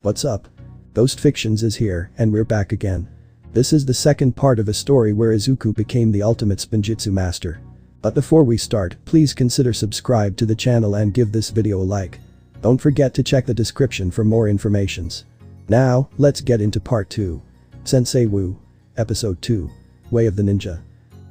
What's up? Ghost Fictions is here, and we're back again. This is the second part of a story where Izuku became the ultimate Spinjitsu master. But before we start, please consider subscribe to the channel and give this video a like. Don't forget to check the description for more informations. Now, let's get into part 2. Sensei Wu. Episode 2. Way of the Ninja.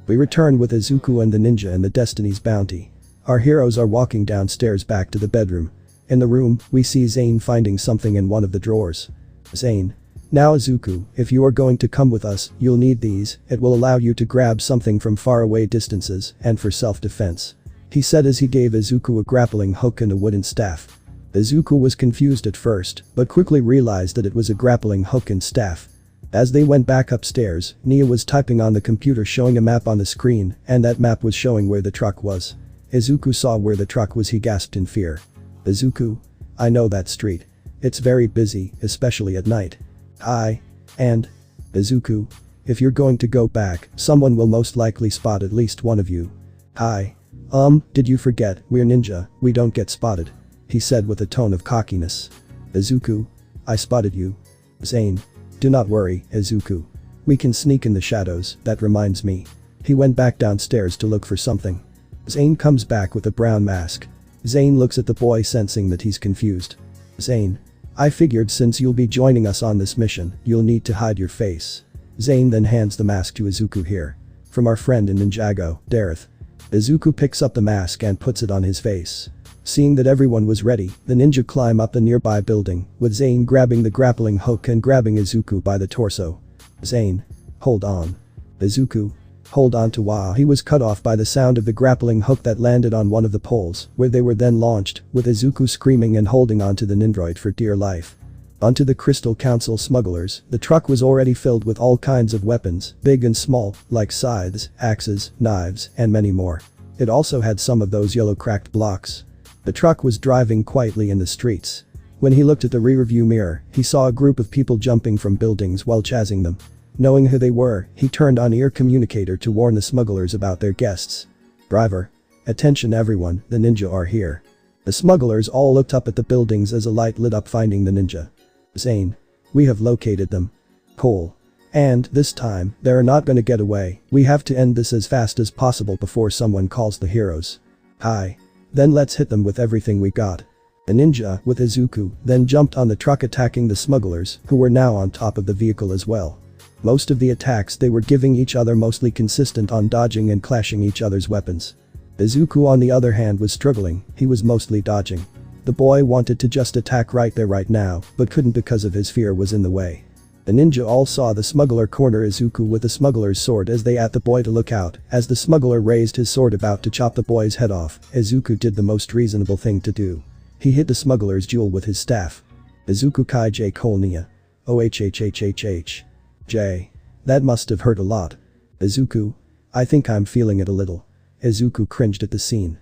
We return with Izuku and the ninja and the Destiny's Bounty. Our heroes are walking downstairs back to the bedroom. In the room, we see Zane finding something in one of the drawers. Zane. Now Izuku, if you are going to come with us, you'll need these, it will allow you to grab something from far away distances and for self-defense. He said as he gave Izuku a grappling hook and a wooden staff. Izuku was confused at first, but quickly realized that it was a grappling hook and staff. As they went back upstairs, Nia was typing on the computer showing a map on the screen, and that map was showing where the truck was. Izuku saw where the truck was. He gasped in fear. Izuku? I know that street. It's very busy, especially at night. And? Izuku? If you're going to go back, someone will most likely spot at least one of you. Did you forget, we're ninja, we don't get spotted. He said with a tone of cockiness. Izuku? I spotted you. Zane. Do not worry, Izuku. We can sneak in the shadows, that reminds me. He went back downstairs to look for something. Zane comes back with a brown mask. Zane looks at the boy sensing that he's confused. Zane. I figured since you'll be joining us on this mission, you'll need to hide your face. Zane then hands the mask to Izuku here. From our friend in Ninjago, Dareth. Izuku picks up the mask and puts it on his face. Seeing that everyone was ready, the ninja climb up the nearby building, with Zane grabbing the grappling hook and grabbing Izuku by the torso. Zane. Hold on. Izuku. Hold on to Wa. He was cut off by the sound of the grappling hook that landed on one of the poles, where they were then launched, with Izuku screaming and holding onto the nindroid for dear life. Onto the Crystal Council smugglers, the truck was already filled with all kinds of weapons, big and small, like scythes, axes, knives, and many more. It also had some of those yellow cracked blocks. The truck was driving quietly in the streets. When he looked at the rearview mirror, he saw a group of people jumping from buildings while chasing them. Knowing who they were, he turned on ear communicator to warn the smugglers about their guests. Driver. Attention everyone, the ninja are here. The smugglers all looked up at the buildings as a light lit up finding the ninja. Zane. We have located them. Cole. And, this time, they're not gonna get away, we have to end this as fast as possible before someone calls the heroes. Then let's hit them with everything we got. The ninja, with Izuku, then jumped on the truck attacking the smugglers, who were now on top of the vehicle as well. Most of the attacks they were giving each other mostly consistent on dodging and clashing each other's weapons. Izuku on the other hand was struggling, he was mostly dodging. The boy wanted to just attack right there right now, but couldn't because of his fear was in the way. The ninja all saw the smuggler corner Izuku with the smuggler's sword as they at the boy to look out. As the smuggler raised his sword about to chop the boy's head off, Izuku did the most reasonable thing to do. He hit the smuggler's jewel with his staff. Izuku Kai J Kolnia. OHHHHH. J. That must have hurt a lot. Izuku. I think I'm feeling it a little. Izuku cringed at the scene.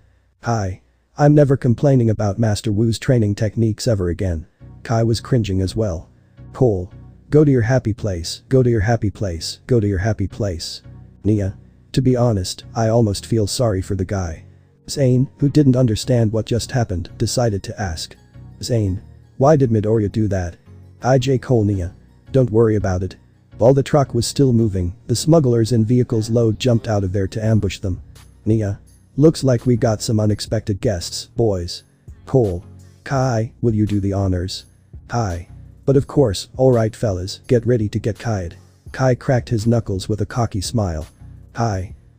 I'm never complaining about Master Wu's training techniques ever again. Kai was cringing as well. Cole. Go to your happy place, go to your happy place, go to your happy place. Nia. To be honest, I almost feel sorry for the guy. Zane, who didn't understand what just happened, decided to ask. Zane. Why did Midorya do that? IJ Cole Nia. Don't worry about it. While the truck was still moving, the smugglers in vehicles load jumped out of there to ambush them. Nia. Looks like we got some unexpected guests, boys. Cole. Kai, will you do the honors? But of course, alright fellas, get ready to get kai'd. Kai cracked his knuckles with a cocky smile.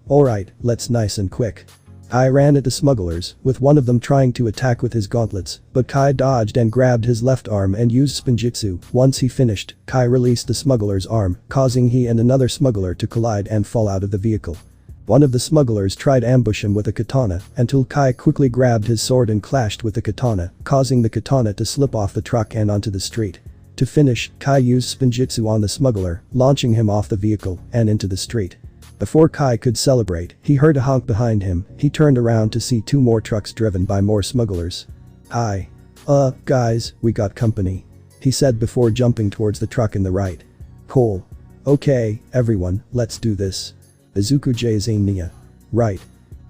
Alright, let's nice and quick. Kai ran at the smugglers, with one of them trying to attack with his gauntlets, but Kai dodged and grabbed his left arm and used Spinjitsu. Once he finished, Kai released the smuggler's arm, causing he and another smuggler to collide and fall out of the vehicle. One of the smugglers tried to ambush him with a katana until Kai quickly grabbed his sword and clashed with the katana, causing the katana to slip off the truck and onto the street. To finish, Kai used Spinjitsu on the smuggler, launching him off the vehicle and into the street. Before Kai could celebrate, he heard a honk behind him. He turned around to see 2 more trucks driven by more smugglers. Guys, we got company. He said before jumping towards the truck in the right. Cole. Okay, everyone, let's do this. Izuku J Zane Nia. Right.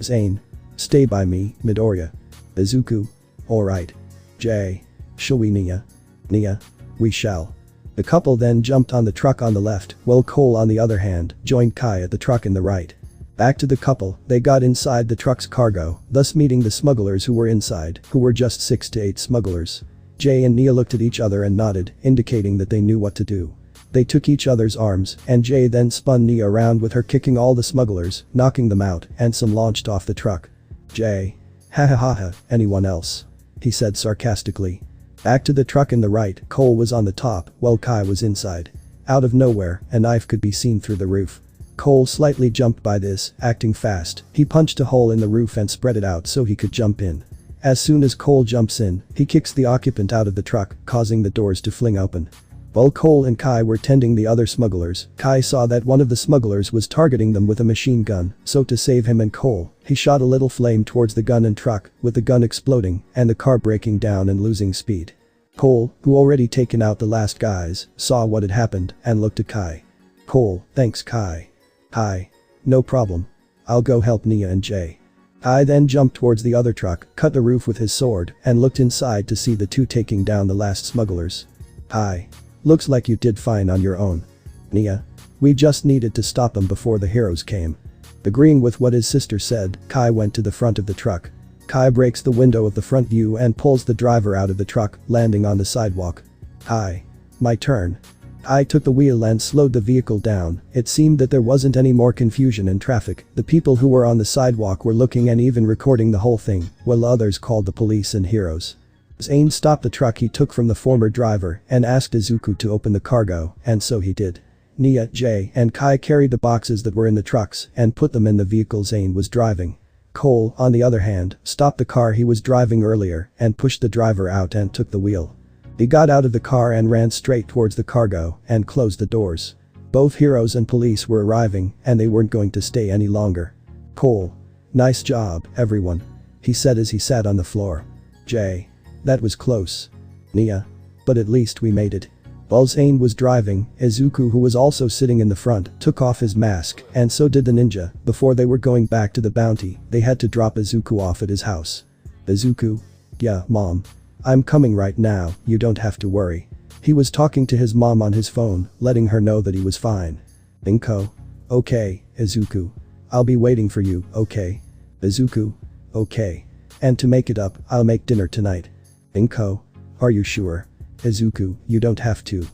Zane. Stay by me, Midorya. Izuku. Alright. J. Shall we Nia? Nia. We shall. The couple then jumped on the truck on the left, while Cole on the other hand, joined Kai at the truck in the right. Back to the couple, they got inside the truck's cargo, thus meeting the smugglers who were inside, who were just 6 to 8 smugglers. Jay and Nia looked at each other and nodded, indicating that they knew what to do. They took each other's arms, and Jay then spun Nia around with her kicking all the smugglers, knocking them out, and some launched off the truck. Jay. Ha ha ha ha, anyone else? He said sarcastically. Back to the truck in the right, Cole was on the top, while Kai was inside. Out of nowhere, a knife could be seen through the roof. Cole slightly jumped by this, acting fast. He punched a hole in the roof and spread it out so he could jump in. As soon as Cole jumps in, he kicks the occupant out of the truck, causing the doors to fling open. While Cole and Kai were tending the other smugglers, Kai saw that one of the smugglers was targeting them with a machine gun, so to save him and Cole, he shot a little flame towards the gun and truck, with the gun exploding and the car breaking down and losing speed. Cole, who already taken out the last guys, saw what had happened and looked at Kai. Cole, thanks Kai. Hi. No problem. I'll go help Nia and Jay. Kai then jumped towards the other truck, cut the roof with his sword, and looked inside to see the two taking down the last smugglers. Hi. Looks like you did fine on your own. Nia. We just needed to stop them before the heroes came. Agreeing with what his sister said, Kai went to the front of the truck. Kai breaks the window of the front view and pulls the driver out of the truck, landing on the sidewalk. Hi. My turn. I took the wheel and slowed the vehicle down. It seemed that there wasn't any more confusion in traffic. The people who were on the sidewalk were looking and even recording the whole thing, while others called the police and heroes. Zane stopped the truck he took from the former driver and asked Izuku to open the cargo, and so he did. Nia, Jay, and Kai carried the boxes that were in the trucks and put them in the vehicle Zane was driving. Cole, on the other hand, stopped the car he was driving earlier and pushed the driver out and took the wheel. He got out of the car and ran straight towards the cargo and closed the doors. Both heroes and police were arriving and they weren't going to stay any longer. Cole. Nice job, everyone. He said as he sat on the floor. Jay. That was close. Nia. But at least we made it. While Zane was driving, Izuku, who was also sitting in the front, took off his mask, and so did the ninja. Before they were going back to the bounty, they had to drop Izuku off at his house. Izuku. Yeah, Mom. I'm coming right now, you don't have to worry. He was talking to his mom on his phone, letting her know that he was fine. Inko. Okay, Izuku. I'll be waiting for you, okay? Izuku. Okay. And to make it up, I'll make dinner tonight. Inko. Are you sure? Izuku, you don't have to.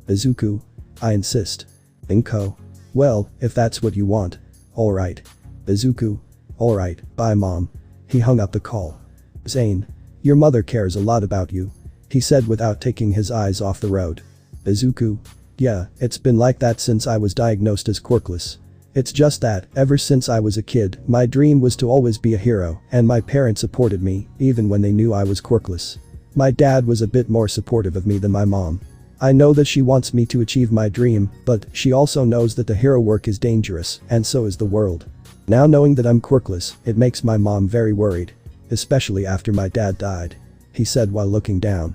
Izuku. I insist. Inko. Well, if that's what you want. Alright. Izuku. Alright, bye mom. He hung up the call. Zane. Your mother cares a lot about you. He said without taking his eyes off the road. Izuku. Yeah, it's been like that since I was diagnosed as quirkless. It's just that, ever since I was a kid, my dream was to always be a hero, and my parents supported me, even when they knew I was quirkless. My dad was a bit more supportive of me than my mom. I know that she wants me to achieve my dream, but she also knows that the hero work is dangerous, and so is the world. Now knowing that I'm quirkless, it makes my mom very worried. Especially after my dad died. He said while looking down.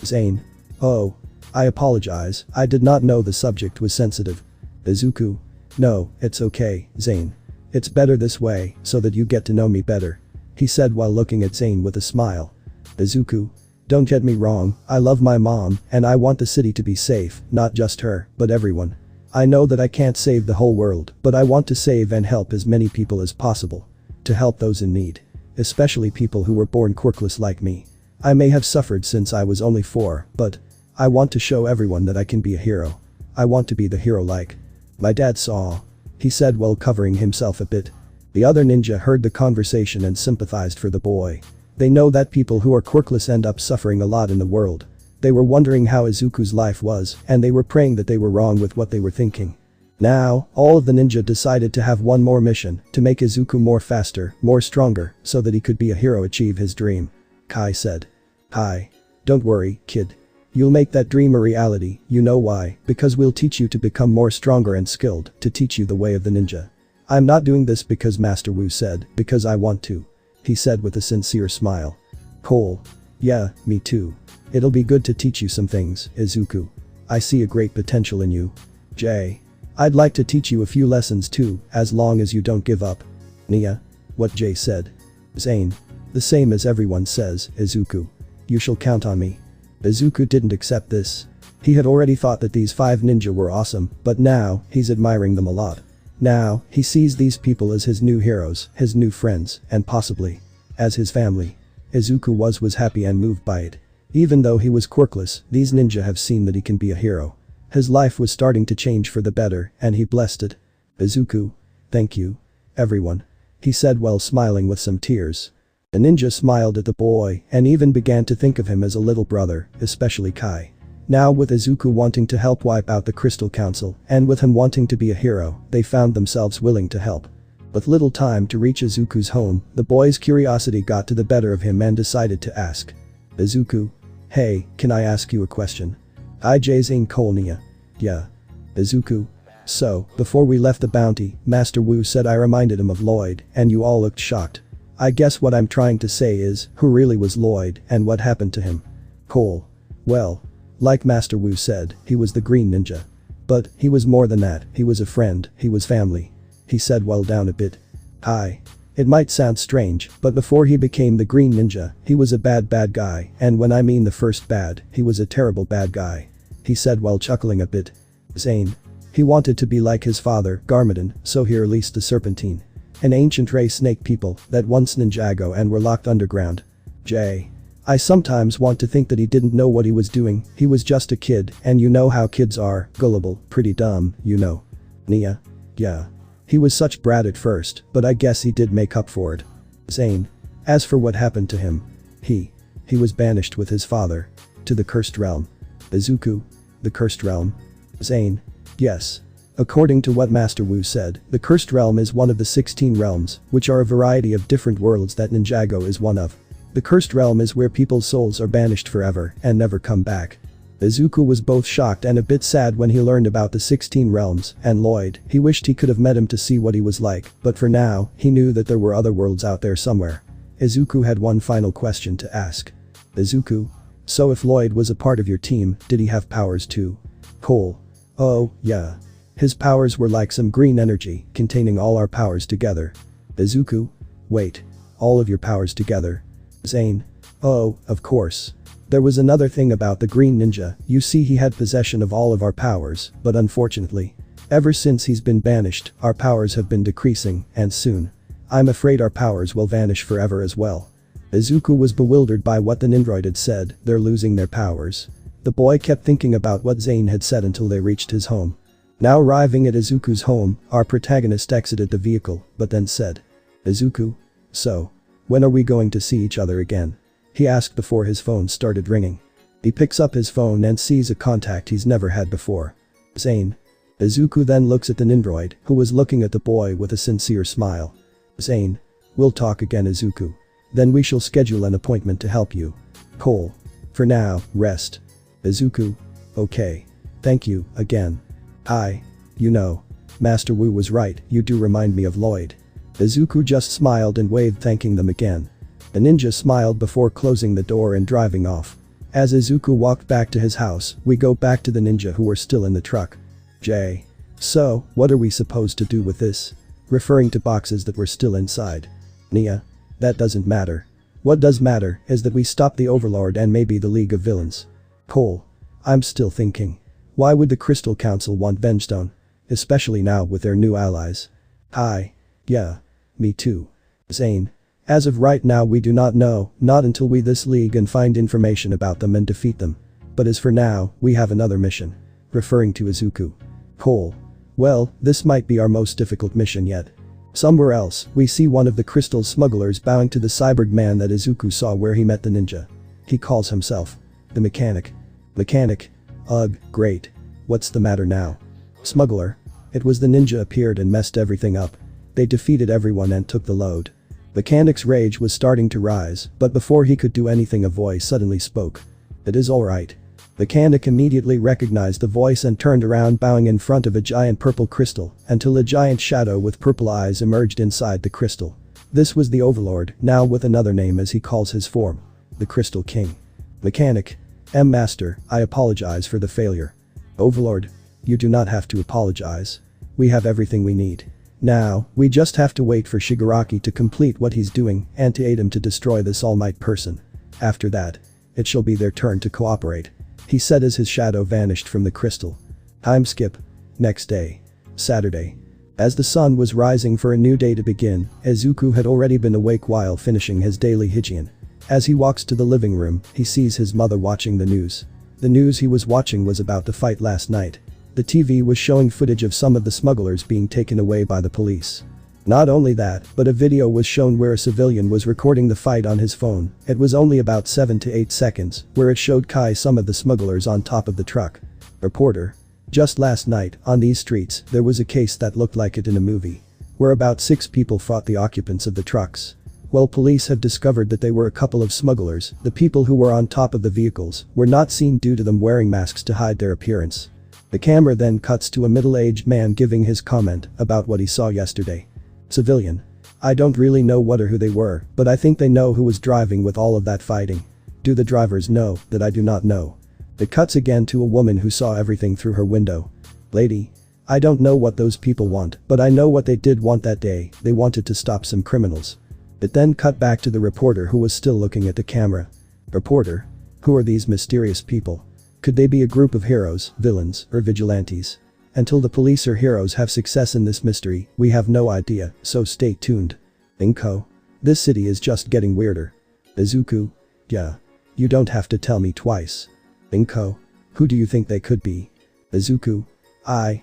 Zane. Oh. I apologize, I did not know the subject was sensitive. Izuku. No, it's okay, Zane. It's better this way, so that you get to know me better. He said while looking at Zane with a smile. Izuku. Don't get me wrong, I love my mom, and I want the city to be safe, not just her, but everyone. I know that I can't save the whole world, but I want to save and help as many people as possible. To help those in need. Especially people who were born quirkless like me. I may have suffered since I was only 4, but I want to show everyone that I can be a hero. I want to be the hero like my dad saw. He said while covering himself a bit. The other ninja heard the conversation and sympathized for the boy. They know that people who are quirkless end up suffering a lot in the world. They were wondering how Izuku's life was, and they were praying that they were wrong with what they were thinking. Now, all of the ninja decided to have one more mission, to make Izuku more faster, more stronger, so that he could be a hero achieve his dream. Kai said. Hi. Don't worry, kid. You'll make that dream a reality, you know why, because we'll teach you to become more stronger and skilled, to teach you the way of the ninja. I'm not doing this because Master Wu said, because I want to. He said with a sincere smile. Cole. Yeah, me too. It'll be good to teach you some things, Izuku. I see a great potential in you. Jay. I'd like to teach you a few lessons too, as long as you don't give up. Nia. What Jay said. Zane. The same as everyone says, Izuku. You shall count on me. Izuku didn't accept this. He had already thought that these 5 ninja were awesome, but now, he's admiring them a lot. Now, he sees these people as his new heroes, his new friends, and possibly as his family. Izuku was happy and moved by it. Even though he was quirkless, these ninja have seen that he can be a hero. His life was starting to change for the better, and he blessed it. Izuku. Thank you. Everyone. He said while smiling with some tears. The ninja smiled at the boy and even began to think of him as a little brother, especially Kai. Now with Izuku wanting to help wipe out the Crystal Council, and with him wanting to be a hero, they found themselves willing to help. With little time to reach Izuku's home, the boy's curiosity got to the better of him and decided to ask. Izuku. Hey, can I ask you a question? IJ's in Kolnia. Yeah. Izuku. So, before we left the bounty, Master Wu said I reminded him of Lloyd, and you all looked shocked. I guess what I'm trying to say is, who really was Lloyd, and what happened to him? Cole. Well. Like Master Wu said, he was the Green Ninja. But, he was more than that, he was a friend, he was family. He said while down a bit. Hi. It might sound strange, but before he became the Green Ninja, he was a bad guy, and when I mean the first bad, he was a terrible bad guy. He said while chuckling a bit. Zane. He wanted to be like his father, Garmadon, so he released the Serpentine. An ancient race snake people that once Ninjago and were locked underground. J. I sometimes want to think that he didn't know what he was doing, he was just a kid, and you know how kids are, gullible, pretty dumb, you know. Nia. Yeah. He was such brat at first, but I guess he did make up for it. Zane. As for what happened to him. He was banished with his father. To the Cursed Realm. Izuku. The Cursed Realm. Zane. Yes. According to what Master Wu said, the Cursed Realm is one of the 16 realms, which are a variety of different worlds that Ninjago is one of. The Cursed Realm is where people's souls are banished forever and never come back. Izuku was both shocked and a bit sad when he learned about the 16 realms, and Lloyd, he wished he could have met him to see what he was like, but for now, he knew that there were other worlds out there somewhere. Izuku had one final question to ask. Izuku. So if Lloyd was a part of your team, did he have powers too? Cole. Oh, yeah. His powers were like some green energy, containing all our powers together. Izuku. Wait. All of your powers together? Zane. Oh, of course. There was another thing about the Green Ninja, you see he had possession of all of our powers, but unfortunately. Ever since he's been banished, our powers have been decreasing, and soon. I'm afraid our powers will vanish forever as well. Izuku was bewildered by what the Nindroid had said, they're losing their powers. The boy kept thinking about what Zane had said until they reached his home. Now arriving at Izuku's home, our protagonist exited the vehicle, but then said. Izuku. So. When are we going to see each other again? He asked before his phone started ringing. He picks up his phone and sees a contact he's never had before. Zane. Izuku then looks at the Nindroid, who was looking at the boy with a sincere smile. Zane. We'll talk again, Izuku. Then we shall schedule an appointment to help you. Cole. For now, rest. Izuku. Okay. Thank you, again. Hi. You know. Master Wu was right, you do remind me of Lloyd. Izuku just smiled and waved thanking them again. The ninja smiled before closing the door and driving off. As Izuku walked back to his house, we go back to the ninja who were still in the truck. J. So, what are we supposed to do with this? Referring to boxes that were still inside. Nia. That doesn't matter. What does matter is that we stop the Overlord and maybe the League of Villains. Cole. I'm still thinking. Why would the Crystal Council want Vengestone? Especially now with their new allies. Hi. Yeah. Me too. Zane. As of right now we do not know, not until we this league and find information about them and defeat them. But as for now, we have another mission. Referring to Izuku. Cole. Well, this might be our most difficult mission yet. Somewhere else, we see one of the crystal smugglers bowing to the cyborg man that Izuku saw where he met the ninja. He calls himself the mechanic. Mechanic. Ugh, great. What's the matter now? Smuggler. It was the ninja appeared and messed everything up. They defeated everyone and took the load. Mechanic's rage was starting to rise, but before he could do anything a voice suddenly spoke. It is alright. Mechanic immediately recognized the voice and turned around bowing in front of a giant purple crystal until a giant shadow with purple eyes emerged inside the crystal. This was the Overlord, now with another name as he calls his form. The Crystal King. Mechanic. Master, I apologize for the failure. Overlord. You do not have to apologize. We have everything we need. Now, we just have to wait for Shigaraki to complete what he's doing and to aid him to destroy this All Might person. After that, it shall be their turn to cooperate. he said as his shadow vanished from the crystal. Time skip. Next day. Saturday. As the sun was rising for a new day to begin, Izuku had already been awake while finishing his daily hygiene. As he walks to the living room, he sees his mother watching the news. The news he was watching was about the fight last night. The TV was showing footage of some of the smugglers being taken away by the police. Not only that, but a video was shown where a civilian was recording the fight on his phone. It was only about 7 to 8 seconds, where it showed some of the smugglers on top of the truck. Reporter. Just last night, on these streets, there was a case that looked like it in a movie. Where about 6 people fought the occupants of the trucks. Well, police have discovered that they were a couple of smugglers. The people who were on top of the vehicles were not seen due to them wearing masks to hide their appearance. The camera then cuts to a middle-aged man giving his comment about what he saw yesterday. Civilian. I don't really know what or who they were, but I think they know who was driving with all of that fighting. Do the drivers know that I do not know? It cuts again to a woman who saw everything through her window. Lady. I don't know what those people want, but I know what they did want that day. They wanted to stop some criminals. It then cut back to the reporter who was still looking at the camera. Reporter. Who are these mysterious people? Could they be a group of heroes, villains, or vigilantes? Until the police or heroes have success in this mystery, we have no idea, so stay tuned. Inko. This city is just getting weirder. Izuku. Yeah. You don't have to tell me twice. Inko. Who do you think they could be? Izuku. I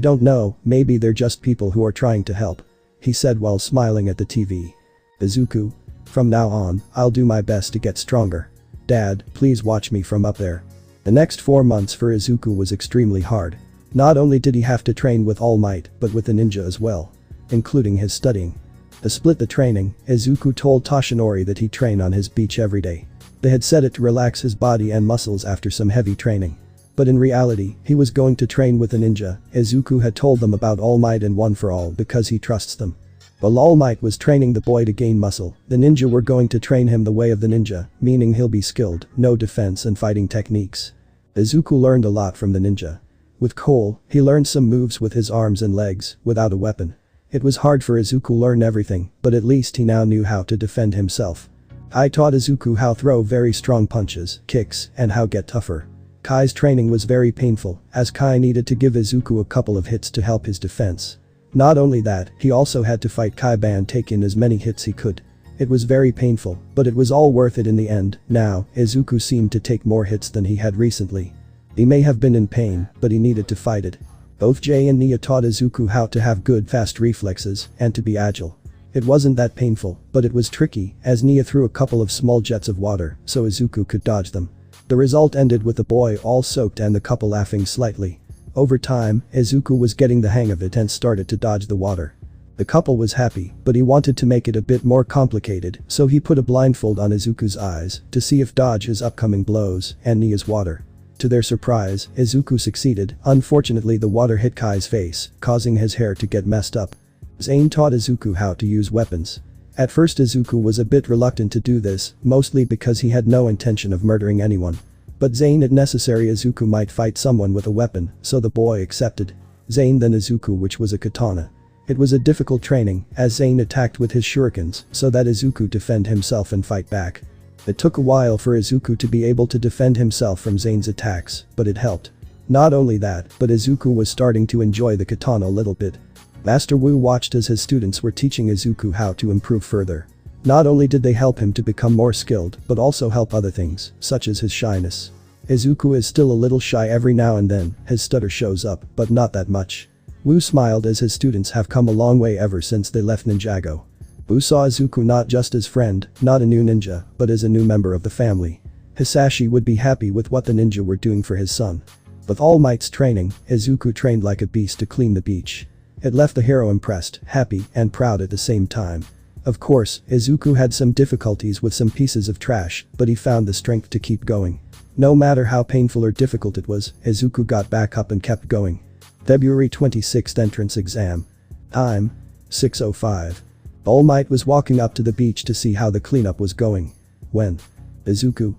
don't know, maybe they're just people who are trying to help. He said while smiling at the TV. Izuku. From now on, I'll do my best to get stronger. Dad, please watch me from up there. The next 4 months for Izuku was extremely hard. Not only did he have to train with All Might, but with the ninja as well. Including his studying. To split the training, Izuku told Toshinori that he'd train on his beach every day. They had said it to relax his body and muscles after some heavy training. But in reality, he was going to train with a ninja. Izuku had told them about All Might and One for All because he trusts them. While All Might was training the boy to gain muscle, the ninja were going to train him the way of the ninja, meaning he'll be skilled, no defense and fighting techniques. Izuku learned a lot from the ninja. With Cole, he learned some moves with his arms and legs, without a weapon. It was hard for Izuku learn everything, but at least he now knew how to defend himself. I taught Izuku how throw very strong punches, kicks, and how get tougher. Kai's training was very painful, as Kai needed to give Izuku a couple of hits to help his defense. Not only that, he also had to fight Kaiba and take in as many hits he could. It was very painful, but it was all worth it in the end. Now, Izuku seemed to take more hits than he had recently. He may have been in pain, but he needed to fight it. Both Jay and Nia taught Izuku how to have good fast reflexes and to be agile. It wasn't that painful, but it was tricky, as Nia threw a couple of small jets of water so Izuku could dodge them. The result ended with the boy all soaked and the couple laughing slightly. Over time, Izuku was getting the hang of it and started to dodge the water. The couple was happy, but he wanted to make it a bit more complicated, so he put a blindfold on Izuku's eyes to see if dodge his upcoming blows and Nia's water. To their surprise, Izuku succeeded. Unfortunately, the water hit Kai's face, causing his hair to get messed up. Zane taught Izuku how to use weapons. At first Izuku was a bit reluctant to do this, mostly because he had no intention of murdering anyone. But Zane had necessary Izuku might fight someone with a weapon, so the boy accepted. Zane then Izuku, which was a katana. It was a difficult training, as Zane attacked with his shurikens so that Izuku defend himself and fight back. It took a while for Izuku to be able to defend himself from Zane's attacks, but it helped. Not only that, but Izuku was starting to enjoy the katana a little bit. Master Wu watched as his students were teaching Izuku how to improve further. Not only did they help him to become more skilled, but also help other things, such as his shyness. Izuku is still a little shy every now and then, his stutter shows up, but not that much. Wu smiled as his students have come a long way ever since they left Ninjago. Wu saw Izuku not just as friend, not a new ninja, but as a new member of the family. Hisashi would be happy with what the ninja were doing for his son. With All Might's training, Izuku trained like a beast to clean the beach. It left the hero impressed, happy, and proud at the same time. Of course, Izuku had some difficulties with some pieces of trash, but he found the strength to keep going. No matter how painful or difficult it was, Izuku got back up and kept going. February 26th entrance exam. Time. 6:05. All Might was walking up to the beach to see how the cleanup was going. When Izuku.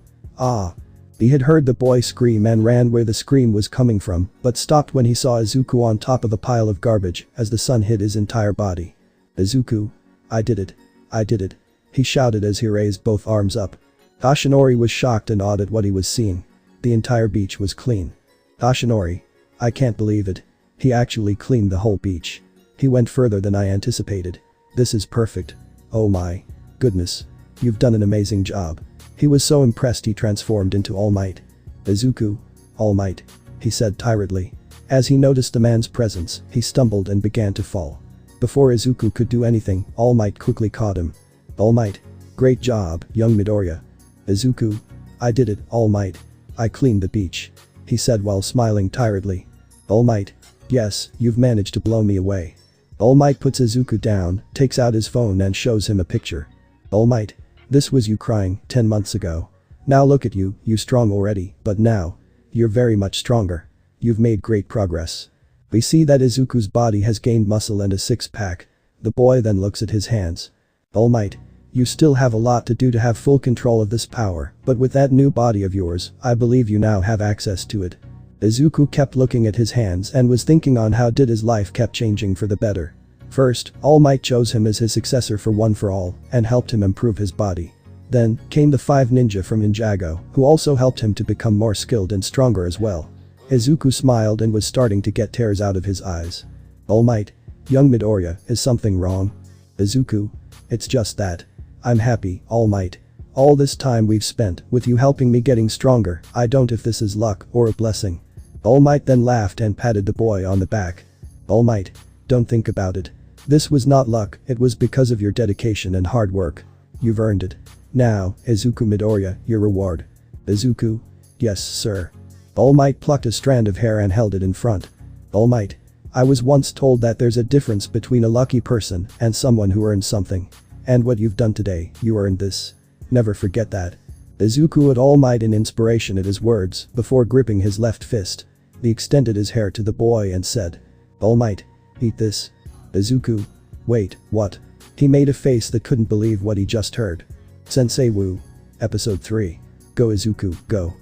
He had heard the boy scream and ran where the scream was coming from, but stopped when he saw Izuku on top of a pile of garbage as the sun hit his entire body. Izuku. I did it. I did it. He shouted as he raised both arms up. Toshinori was shocked and awed at what he was seeing. The entire beach was clean. Ashinori. I can't believe it. He actually cleaned the whole beach. He went further than I anticipated. This is perfect. Oh my goodness. You've done an amazing job. He was so impressed he transformed into All Might. Izuku. All Might. He said tiredly. As he noticed the man's presence, he stumbled and began to fall. Before Izuku could do anything, All Might quickly caught him. All Might. Great job, young Midorya. Izuku. I did it, All Might. I cleaned the beach. He said while smiling tiredly. All Might. Yes, you've managed to blow me away. All Might puts Izuku down, takes out his phone and shows him a picture. All Might. This was you crying 10 months ago. Now look at you, you strong already, but now. You're very much stronger. You've made great progress. We see that Izuku's body has gained muscle and a six-pack. The boy then looks at his hands. All Might. You still have a lot to do to have full control of this power, but with that new body of yours, I believe you now have access to it. Izuku kept looking at his hands and was thinking on how did his life kept changing for the better. First, All Might chose him as his successor for One for All and helped him improve his body. Then, came the 5 ninja from Ninjago, who also helped him to become more skilled and stronger as well. Izuku smiled and was starting to get tears out of his eyes. All Might. Young Midorya, is something wrong? Izuku. It's just that. I'm happy, All Might. All this time we've spent with you helping me getting stronger, I don't know if this is luck or a blessing. All Might then laughed and patted the boy on the back. All Might. Don't think about it. This was not luck, it was because of your dedication and hard work. You've earned it. Now, Izuku Midorya, your reward. Izuku. Yes, sir. All Might plucked a strand of hair and held it in front. All Might. I was once told that there's a difference between a lucky person and someone who earns something. And what you've done today, you earned this. Never forget that. Izuku had All Might in inspiration at his words before gripping his left fist. He extended his hair to the boy and said. All Might. Eat this. Izuku. Wait, what? He made a face that couldn't believe what he just heard. Sensei Wu. Episode 3. Go Izuku, go.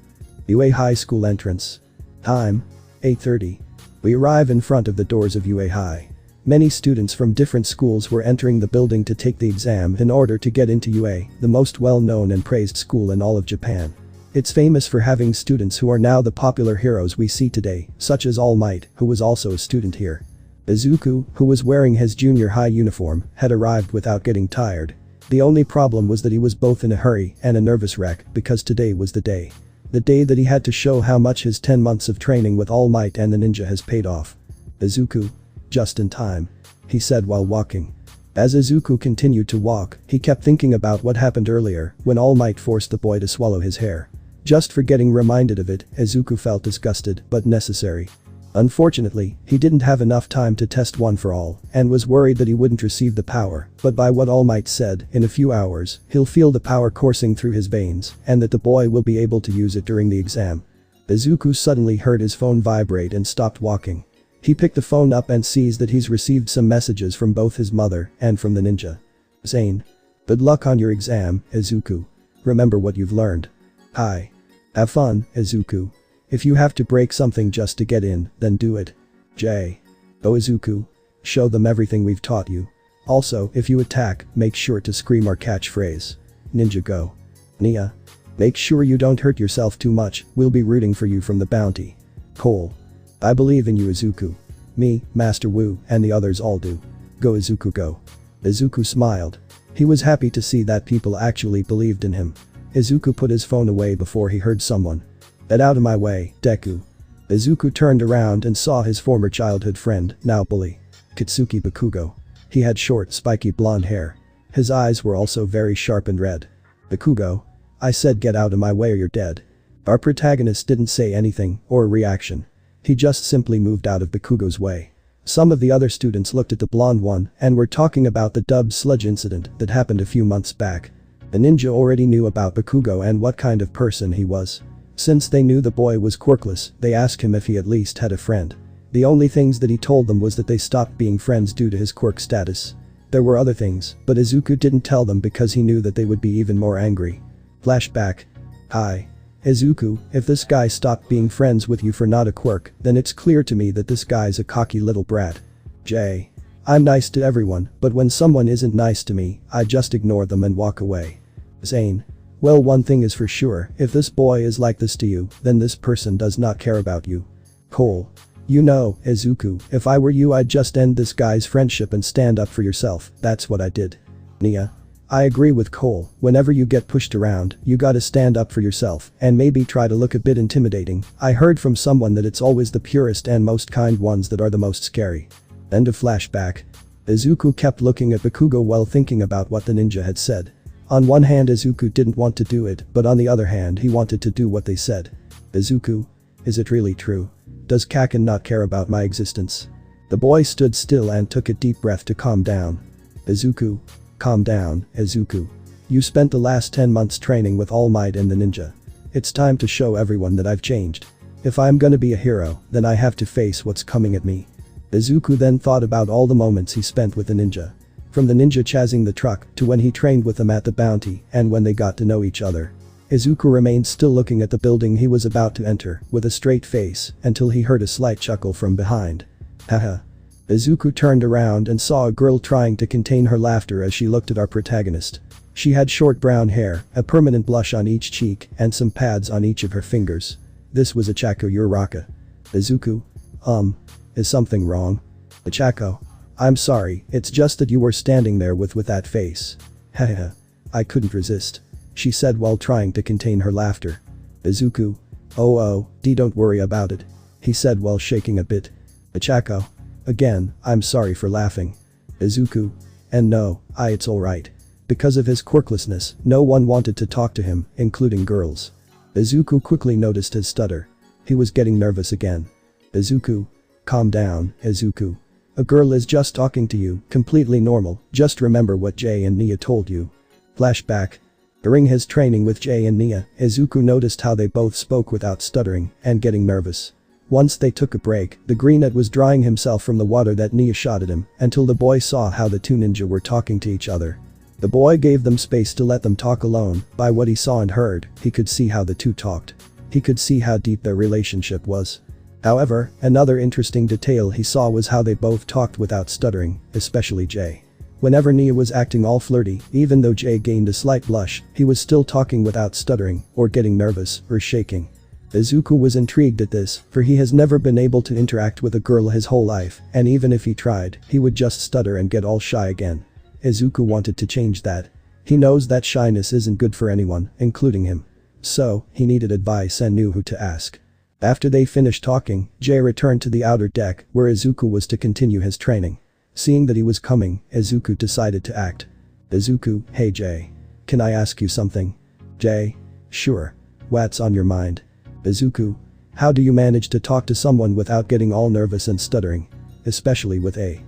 UA High School entrance. Time. 8:30. We arrive in front of the doors of UA High. Many students from different schools were entering the building to take the exam in order to get into UA, the most well-known and praised school in all of Japan. It's famous for having students who are now the popular heroes we see today, such as All Might, who was also a student here. Izuku, who was wearing his junior high uniform, had arrived without getting tired. The only problem was that he was both in a hurry and a nervous wreck because today was the day. The day that he had to show how much his 10 months of training with All Might and the ninja has paid off. Izuku. Just in time. He said while walking. As Izuku continued to walk, he kept thinking about what happened earlier when All Might forced the boy to swallow his hair. Just for getting reminded of it, Izuku felt disgusted but necessary. Unfortunately, he didn't have enough time to test One for All and was worried that he wouldn't receive the power, but by what All Might said, in a few hours, he'll feel the power coursing through his veins and that the boy will be able to use it during the exam. Izuku suddenly heard his phone vibrate and stopped walking. He picked the phone up and sees that he's received some messages from both his mother and from the ninja. Zane. Good luck on your exam, Izuku. Remember what you've learned. Hi. Have fun, Izuku. If you have to break something just to get in, then do it. J. Oh Izuku. Show them everything we've taught you. Also, if you attack, make sure to scream our catchphrase. Ninja go. Nia. Make sure you don't hurt yourself too much, we'll be rooting for you from the bounty. Cole. I believe in you Izuku. Me, Master Wu, and the others all do. Go Izuku go. Izuku smiled. He was happy to see that people actually believed in him. Izuku put his phone away before he heard someone. Get out of my way, Deku. Izuku turned around and saw his former childhood friend, now bully. Katsuki Bakugo. He had short, spiky blonde hair. His eyes were also very sharp and red. Bakugo. I said get out of my way or you're dead. Our protagonist didn't say anything or a reaction. He just simply moved out of Bakugo's way. Some of the other students looked at the blonde one and were talking about the dubbed sludge incident that happened a few months back. The ninja already knew about Bakugo and what kind of person he was. Since they knew the boy was quirkless, they asked him if he at least had a friend. The only things that he told them was that they stopped being friends due to his quirk status. There were other things, but Izuku didn't tell them because he knew that they would be even more angry. Flashback. Hi. Izuku, if this guy stopped being friends with you for not a quirk, then it's clear to me that this guy's a cocky little brat. J. I'm nice to everyone, but when someone isn't nice to me, I just ignore them and walk away. Zane. Well, one thing is for sure, if this boy is like this to you, then this person does not care about you. Cole. You know, Izuku, if I were you I'd just end this guy's friendship and stand up for yourself, that's what I did. Nia. I agree with Cole, whenever you get pushed around, you gotta stand up for yourself and maybe try to look a bit intimidating. I heard from someone that it's always the purest and most kind ones that are the most scary. End of flashback. Izuku kept looking at Bakugo while thinking about what the ninja had said. On one hand Izuku didn't want to do it, but on the other hand he wanted to do what they said. Izuku. Is it really true? Does Kaken not care about my existence? The boy stood still and took a deep breath to calm down. Izuku. Calm down, Izuku. You spent the last 10 months training with All Might and the ninja. It's time to show everyone that I've changed. If I'm gonna be a hero, then I have to face what's coming at me. Izuku then thought about all the moments he spent with the ninja. From the ninja chasing the truck to when he trained with them at the bounty and when they got to know each other. Izuku remained still looking at the building he was about to enter with a straight face until he heard a slight chuckle from behind. Haha. Izuku turned around and saw a girl trying to contain her laughter as she looked at our protagonist. She had short brown hair, a permanent blush on each cheek, and some pads on each of her fingers. This was Ichako Uraraka. Izuku? Is something wrong? Ichako. I'm sorry, it's just that you were standing there with that face. Haha. I couldn't resist. She said while trying to contain her laughter. Izuku. Oh, don't worry about it. He said while shaking a bit. Ichako. Again, I'm sorry for laughing. Izuku. And no, it's alright. Because of his quirklessness, no one wanted to talk to him, including girls. Izuku quickly noticed his stutter. He was getting nervous again. Izuku. Calm down, Izuku. A girl is just talking to you, completely normal, just remember what Jay and Nia told you. Flashback. During his training with Jay and Nia, Izuku noticed how they both spoke without stuttering and getting nervous. Once they took a break, the greenette was drying himself from the water that Nia shot at him until the boy saw how the two ninja were talking to each other. The boy gave them space to let them talk alone. By what he saw and heard, he could see how the two talked. He could see how deep their relationship was. However, another interesting detail he saw was how they both talked without stuttering, especially Jay. Whenever Nia was acting all flirty, even though Jay gained a slight blush, he was still talking without stuttering or getting nervous or shaking. Izuku was intrigued at this, for he has never been able to interact with a girl his whole life, and even if he tried, he would just stutter and get all shy again. Izuku wanted to change that. He knows that shyness isn't good for anyone, including him. So, he needed advice and knew who to ask. After they finished talking, Jay returned to the outer deck, where Izuku was to continue his training. Seeing that he was coming, Izuku decided to act. Izuku. Hey Jay. Can I ask you something? Jay. Sure. What's on your mind? Izuku. How do you manage to talk to someone without getting all nervous and stuttering? Especially with a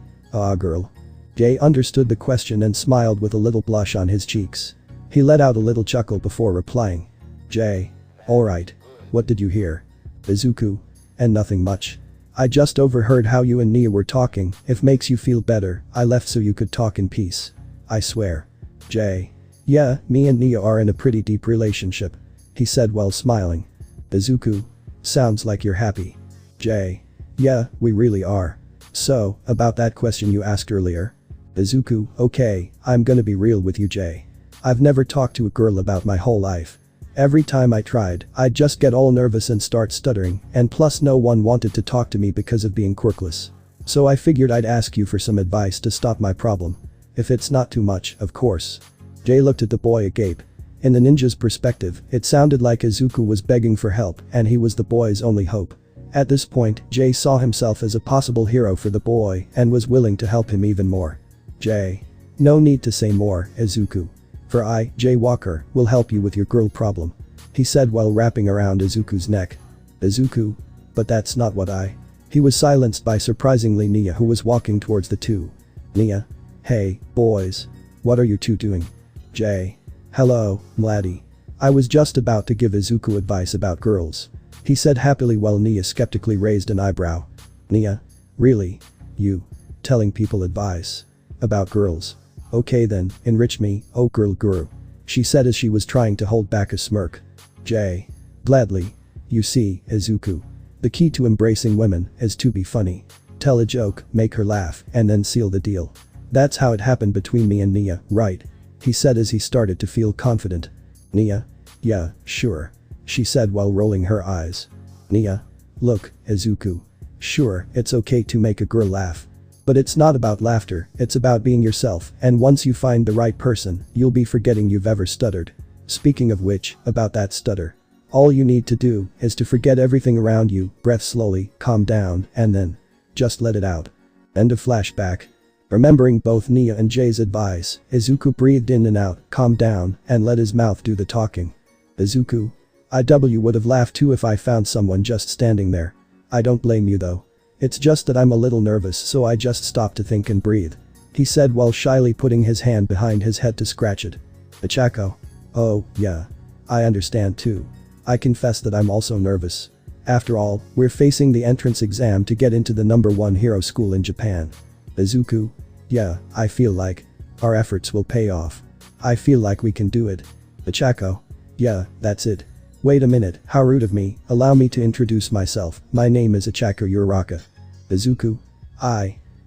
girl. Jay understood the question and smiled with a little blush on his cheeks. He let out a little chuckle before replying. Jay. Alright. What did you hear? Izuku. And nothing much. I just overheard how you and Nia were talking. If makes you feel better, I left so you could talk in peace. I swear. Jay. Yeah, me and Nia are in a pretty deep relationship. He said while smiling. Izuku. Sounds like you're happy. Jay. Yeah, we really are. So, about that question you asked earlier. Izuku. Okay, I'm gonna be real with you Jay. I've never talked to a girl about my whole life. Every time I tried, I'd just get all nervous and start stuttering, and plus no one wanted to talk to me because of being quirkless. So I figured I'd ask you for some advice to stop my problem. If it's not too much, of course. Jay looked at the boy agape. In the ninja's perspective, it sounded like Izuku was begging for help and he was the boy's only hope. At this point, Jay saw himself as a possible hero for the boy and was willing to help him even more. Jay. No need to say more, Izuku. For I, Jay Walker, will help you with your girl problem. He said while wrapping around Izuku's neck. Izuku. But that's not what I. He was silenced by surprisingly Nia who was walking towards the two. Nia. Hey, boys. What are you two doing? Jay. Hello, Mladen. I was just about to give Izuku advice about girls. He said happily while Nia skeptically raised an eyebrow. Nia. Really? You. Telling people advice? About girls? Okay then, enrich me, oh girl guru. She said as she was trying to hold back a smirk. Jay. Gladly. You see, Izuku. The key to embracing women is to be funny. Tell a joke, make her laugh, and then seal the deal. That's how it happened between me and Nia, right? He said as he started to feel confident. Nia? Yeah, sure. She said while rolling her eyes. Nia? Look, Izuku. Sure, it's okay to make a girl laugh. But it's not about laughter, it's about being yourself, and once you find the right person, you'll be forgetting you've ever stuttered. Speaking of which, about that stutter. All you need to do is to forget everything around you, breath slowly, calm down, and then just let it out. End of flashback. Remembering both Nia and Jay's advice, Izuku breathed in and out, calmed down, and let his mouth do the talking. Izuku. I would have laughed too if I found someone just standing there. I don't blame you though. It's just that I'm a little nervous, so I just stopped to think and breathe. He said while shyly putting his hand behind his head to scratch it. Ichako. Oh, yeah. I understand too. I confess that I'm also nervous. After all, we're facing the entrance exam to get into the #1 hero school in Japan. Izuku. Yeah, I feel like our efforts will pay off. I feel like we can do it. Ichako. Yeah, that's it. Wait a minute, how rude of me, allow me to introduce myself, my name is Ichako Uraraka. Izuku.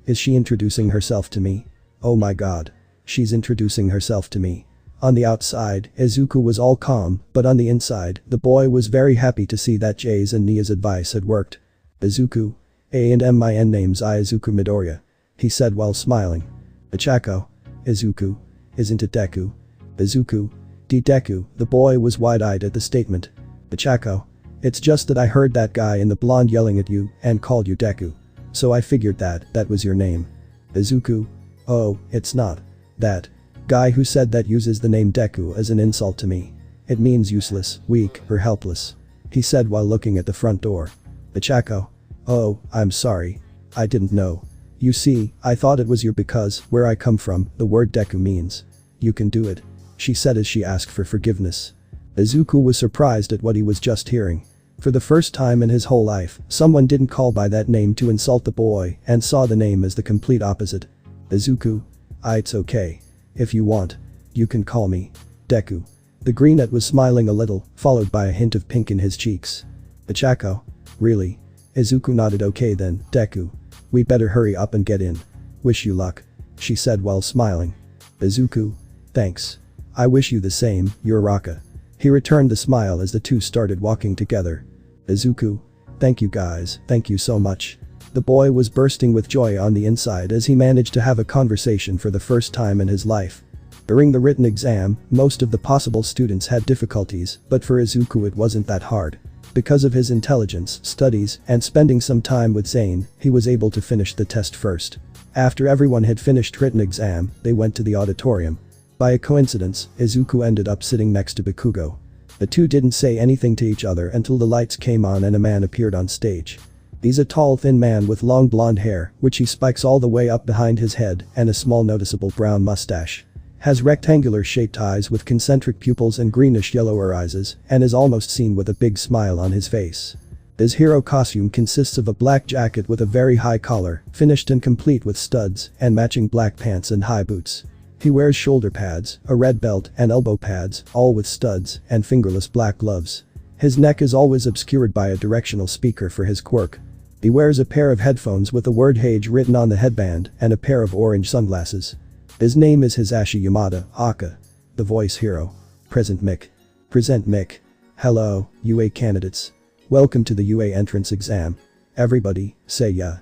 Is she introducing herself to me? Oh my god. She's introducing herself to me. On the outside, Izuku was all calm, but on the inside, the boy was very happy to see that Jay's and Nia's advice had worked. Izuku. My name's Izuku Midorya. He said while smiling. Ichako. Izuku. Isn't it Deku? Izuku. Deku, the boy was wide-eyed at the statement. Ichako. It's just that I heard that guy in the blonde yelling at you and called you Deku. So I figured that was your name. Izuku. Oh, it's not. That guy who said that uses the name Deku as an insult to me. It means useless, weak, or helpless. He said while looking at the front door. Ichako. Oh, I'm sorry. I didn't know. You see, I thought it was your because, where I come from, the word Deku means. You can do it. She said as she asked for forgiveness. Izuku was surprised at what he was just hearing. For the first time in his whole life, someone didn't call by that name to insult the boy and saw the name as the complete opposite. Izuku. It's okay. If you want, you can call me Deku. The greenette was smiling a little, followed by a hint of pink in his cheeks. Ichako. Really? Izuku nodded. Okay then, Deku. We better hurry up and get in. Wish you luck. She said while smiling. Izuku. Thanks. I wish you the same, Uraraka. He returned the smile as the two started walking together. Izuku. Thank you guys, thank you so much. The boy was bursting with joy on the inside as he managed to have a conversation for the first time in his life. During the written exam, most of the possible students had difficulties, but for Izuku it wasn't that hard. Because of his intelligence, studies, and spending some time with Zane, he was able to finish the test first. After everyone had finished written exam, they went to the auditorium. By a coincidence, Izuku ended up sitting next to Bakugo. The two didn't say anything to each other until the lights came on and a man appeared on stage. He's a tall thin man with long blonde hair, which he spikes all the way up behind his head, and a small noticeable brown mustache. Has rectangular shaped eyes with concentric pupils and greenish yellower eyes, and is almost seen with a big smile on his face. His hero costume consists of a black jacket with a very high collar, finished and complete with studs, and matching black pants and high boots. He wears shoulder pads, a red belt, and elbow pads, all with studs, and fingerless black gloves. His neck is always obscured by a directional speaker for his quirk. He wears a pair of headphones with the word Hage written on the headband, and a pair of orange sunglasses. His name is Hisashi Yamada, Aka. The voice hero. Present Mick. Present Mick. Hello, UA candidates. Welcome to the UA entrance exam. Everybody, say yeah.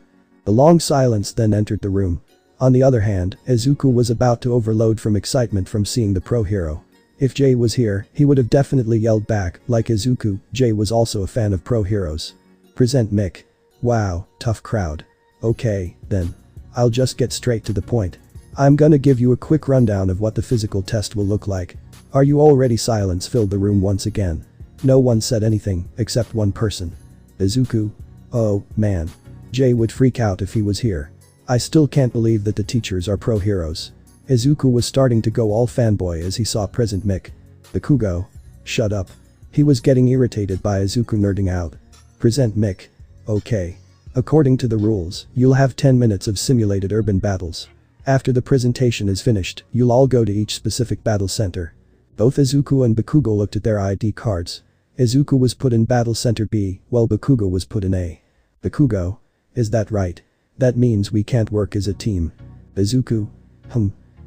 A long silence then entered the room. On the other hand, Izuku was about to overload from excitement from seeing the pro hero. If Jay was here, he would have definitely yelled back, like Izuku, Jay was also a fan of pro heroes. Present Mick. Wow, tough crowd. Okay, then. I'll just get straight to the point. I'm gonna give you a quick rundown of what the physical test will look like. Are you all ready? Silence filled the room once again. No one said anything, except one person. Izuku. Oh, man. Jay would freak out if he was here. I still can't believe that the teachers are pro heroes. Izuku was starting to go all fanboy as he saw Present Mick. Bakugo. Shut up. He was getting irritated by Izuku nerding out. Present Mick. Okay. According to the rules, you'll have 10 minutes of simulated urban battles. After the presentation is finished, you'll all go to each specific battle center. Both Izuku and Bakugo looked at their ID cards. Izuku was put in battle center B, while Bakugo was put in A. Bakugo. Is that right? That means we can't work as a team. Izuku.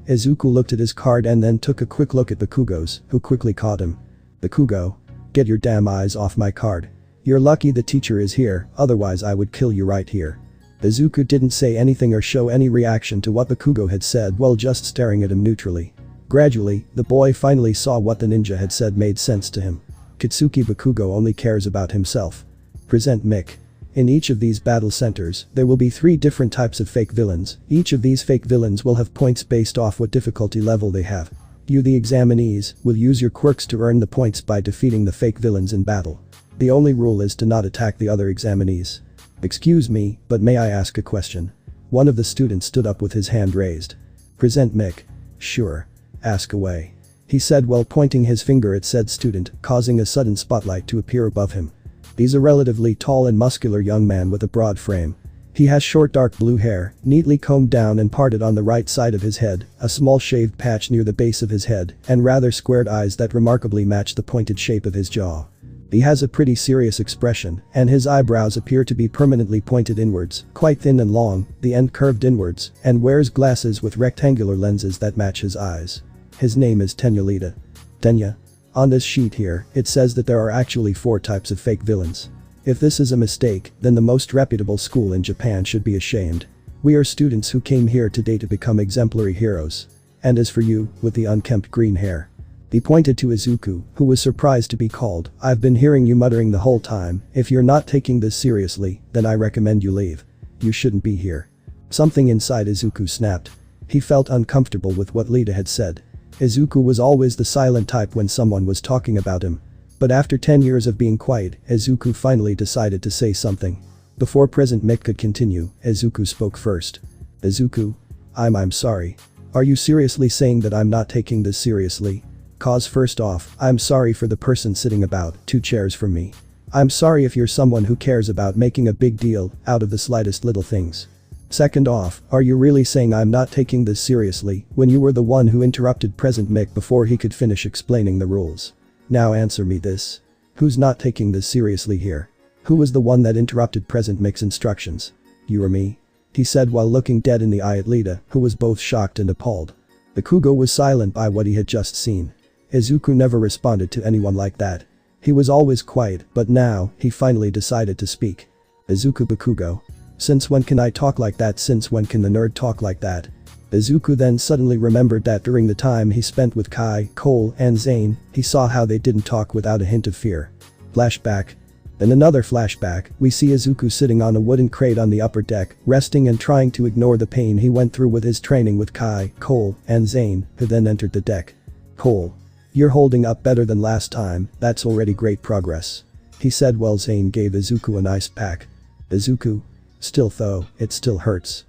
Izuku looked at his card and then took a quick look at Bakugo's, who quickly caught him. Bakugo. Get your damn eyes off my card. You're lucky the teacher is here, otherwise I would kill you right here. Izuku didn't say anything or show any reaction to what Bakugo had said while just staring at him neutrally. Gradually, the boy finally saw what the ninja had said made sense to him. Katsuki Bakugo only cares about himself. Present Mick. In each of these battle centers, there will be 3 different types of fake villains. Each of these fake villains will have points based off what difficulty level they have. You, the examinees, will use your quirks to earn the points by defeating the fake villains in battle. The only rule is to not attack the other examinees. Excuse me, but may I ask a question? One of the students stood up with his hand raised. Present Mick. Sure. Ask away. He said while pointing his finger at said student, causing a sudden spotlight to appear above him. He's a relatively tall and muscular young man with a broad frame. He has short dark blue hair, neatly combed down and parted on the right side of his head, a small shaved patch near the base of his head, and rather squared eyes that remarkably match the pointed shape of his jaw. He has a pretty serious expression, and his eyebrows appear to be permanently pointed inwards, quite thin and long, the end curved inwards, and wears glasses with rectangular lenses that match his eyes. His name is Tenya Lida. Tenya. On this sheet here, it says that there are actually 4 types of fake villains. If this is a mistake, then the most reputable school in Japan should be ashamed. We are students who came here today to become exemplary heroes. And as for you, with the unkempt green hair. He pointed to Izuku, who was surprised to be called. I've been hearing you muttering the whole time. If you're not taking this seriously, then I recommend you leave. You shouldn't be here. Something inside Izuku snapped. He felt uncomfortable with what Lida had said. Izuku was always the silent type when someone was talking about him. But after 10 years of being quiet, Izuku finally decided to say something. Before Present Mick could continue, Izuku spoke first. Izuku. I'm sorry. Are you seriously saying that I'm not taking this seriously? Cause first off, I'm sorry for the person sitting about 2 chairs from me. I'm sorry if you're someone who cares about making a big deal out of the slightest little things. Second off, are you really saying I'm not taking this seriously when you were the one who interrupted Present Mick before he could finish explaining the rules? Now answer me this. Who's not taking this seriously here? Who was the one that interrupted Present Mick's instructions? You or me? He said while looking dead in the eye at Lida, who was both shocked and appalled. Bakugo was silent by what he had just seen. Izuku never responded to anyone like that. He was always quiet, but now, he finally decided to speak. Izuku Bakugo. Since when can I talk like that? Since when can the nerd talk like that? Izuku then suddenly remembered that during the time he spent with Kai, Cole, and Zane, he saw how they didn't talk without a hint of fear. Flashback. In another flashback, we see Izuku sitting on a wooden crate on the upper deck, resting and trying to ignore the pain he went through with his training with Kai, Cole, and Zane, who then entered the deck. Cole. You're holding up better than last time, that's already great progress. He said while Zane gave Izuku an ice pack. Izuku. Still though, it still hurts.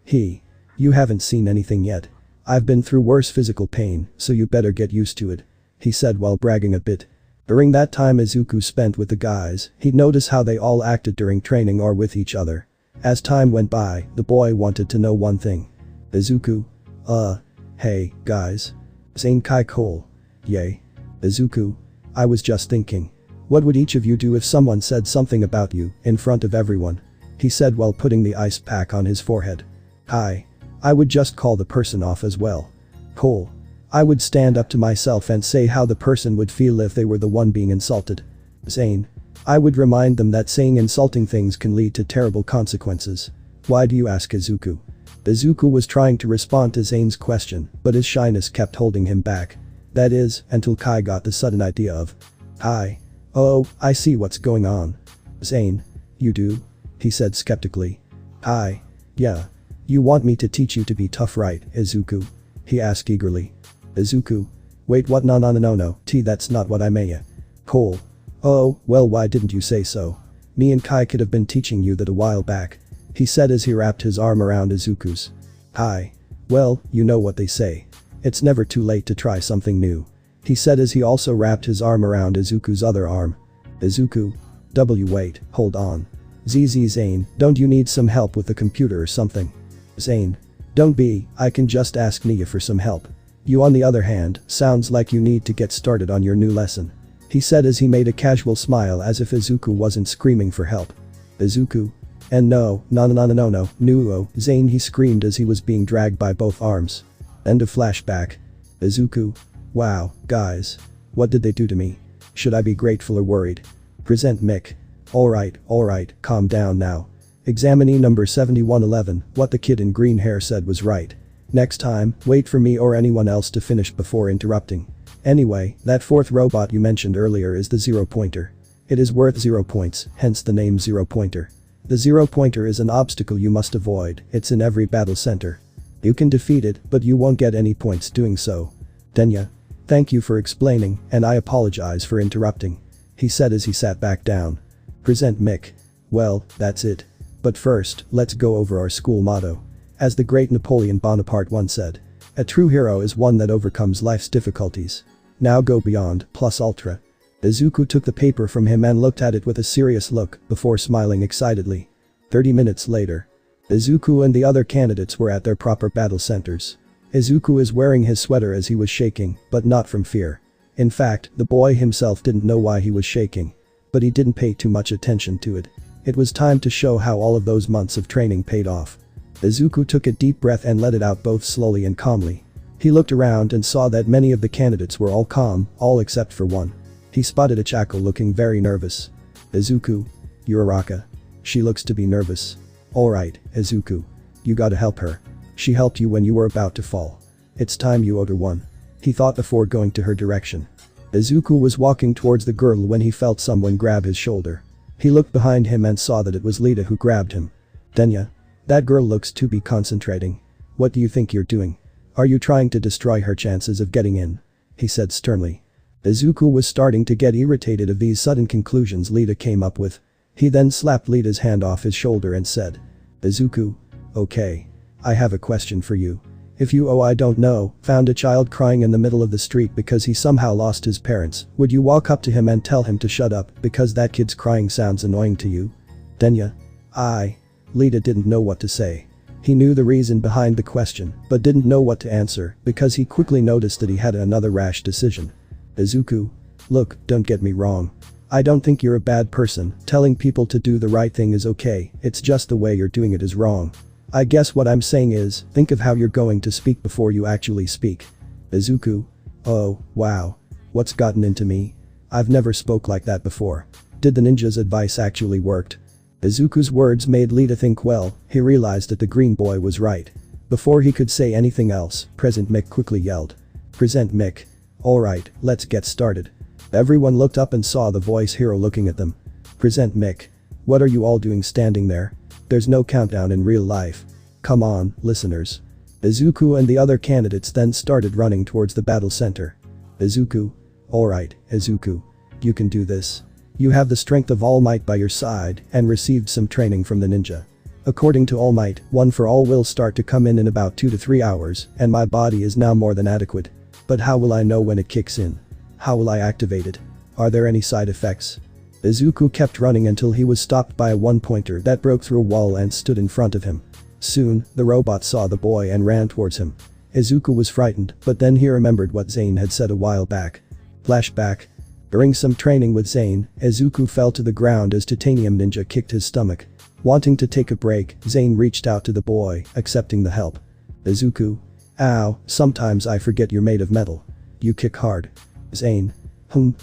You haven't seen anything yet. I've been through worse physical pain, so you better get used to it. He said while bragging a bit. During that time Izuku spent with the guys, he'd notice how they all acted during training or with each other. As time went by, the boy wanted to know one thing. Izuku. Hey, guys. Zane Kai Cole. Yay. Izuku. I was just thinking. What would each of you do if someone said something about you, in front of everyone? He said while putting the ice pack on his forehead. I would just call the person off as well. Cole. I would stand up to myself and say how the person would feel if they were the one being insulted. Zane. I would remind them that saying insulting things can lead to terrible consequences. Why do you ask Izuku? Izuku was trying to respond to Zane's question, but his shyness kept holding him back. That is, until Kai got the sudden idea of. Oh, I see what's going on. Zane. You do? He said skeptically. Yeah. You want me to teach you to be tough, right, Izuku? He asked eagerly. Izuku. Wait, what? No. That's not what I meant. Cole. Oh, well, why didn't you say so? Me and Kai could have been teaching you that a while back. He said as he wrapped his arm around Izuku's. Well, you know what they say. It's never too late to try something new. He said as he also wrapped his arm around Izuku's other arm. Izuku. Wait, hold on. Zane, don't you need some help with the computer or something? Zane. Don't be, I can just ask Nia for some help. You on the other hand, sounds like you need to get started on your new lesson. He said as he made a casual smile as if Izuku wasn't screaming for help. Izuku. And no, Zane, he screamed as he was being dragged by both arms. End of flashback. Izuku. Wow, guys. What did they do to me? Should I be grateful or worried? Present Mick. Alright, calm down now. Examinee number 7111, what the kid in green hair said was right. Next time, wait for me or anyone else to finish before interrupting. Anyway, that fourth robot you mentioned earlier is the zero pointer. It is worth 0 points, hence the name zero pointer. The zero pointer is an obstacle you must avoid, it's in every battle center. You can defeat it, but you won't get any points doing so. Denya. Thank you for explaining, and I apologize for interrupting. He said as he sat back down. Present Mick. Well, that's it. But first, let's go over our school motto. As the great Napoleon Bonaparte once said, a true hero is one that overcomes life's difficulties. Now go beyond, plus ultra. Izuku took the paper from him and looked at it with a serious look before smiling excitedly. 30 minutes later. Izuku and the other candidates were at their proper battle centers. Izuku is wearing his sweater as he was shaking, but not from fear. In fact, the boy himself didn't know why he was shaking. But he didn't pay too much attention to it. It was time to show how all of those months of training paid off. Izuku took a deep breath and let it out both slowly and calmly. He looked around and saw that many of the candidates were all calm, all except for one. He spotted Achako looking very nervous. Izuku. You're Araka. She looks to be nervous. Alright, Izuku. You gotta help her. She helped you when you were about to fall. It's time you owed her one. He thought before going to her direction. Izuku was walking towards the girl when he felt someone grab his shoulder. He looked behind him and saw that it was Lita who grabbed him. Denya. That girl looks to be concentrating. What do you think you're doing? Are you trying to destroy her chances of getting in? He said sternly. Izuku was starting to get irritated of these sudden conclusions Lita came up with. He then slapped Lita's hand off his shoulder and said. Izuku. Okay. I have a question for you. If you I don't know, found a child crying in the middle of the street because he somehow lost his parents, would you walk up to him and tell him to shut up because that kid's crying sounds annoying to you? Denya. Lita didn't know what to say. He knew the reason behind the question, but didn't know what to answer because he quickly noticed that he had another rash decision. Izuku. Look, don't get me wrong. I don't think you're a bad person, telling people to do the right thing is okay, it's just the way you're doing it is wrong. I guess what I'm saying is, think of how you're going to speak before you actually speak. Izuku. Oh, wow. What's gotten into me? I've never spoke like that before. Did the ninja's advice actually worked? Izuku's words made Lita think well, he realized that the green boy was right. Before he could say anything else, Present Mick quickly yelled. Present Mick. Alright, let's get started. Everyone looked up and saw the voice hero looking at them. Present Mick. What are you all doing standing there? There's no countdown in real life. Come on, listeners. Izuku and the other candidates then started running towards the battle center. Izuku. Alright, Izuku. You can do this. You have the strength of All Might by your side and received some training from the ninja. According to All Might, one for all will start to come in about 2 to 3 hours and my body is now more than adequate. But how will I know when it kicks in? How will I activate it? Are there any side effects? Izuku kept running until he was stopped by a one-pointer that broke through a wall and stood in front of him. Soon, the robot saw the boy and ran towards him. Izuku was frightened, but then he remembered what Zane had said a while back. Flashback. During some training with Zane, Izuku fell to the ground as Titanium Ninja kicked his stomach. Wanting to take a break, Zane reached out to the boy, accepting the help. Izuku. Ow, sometimes I forget you're made of metal. You kick hard. Zane.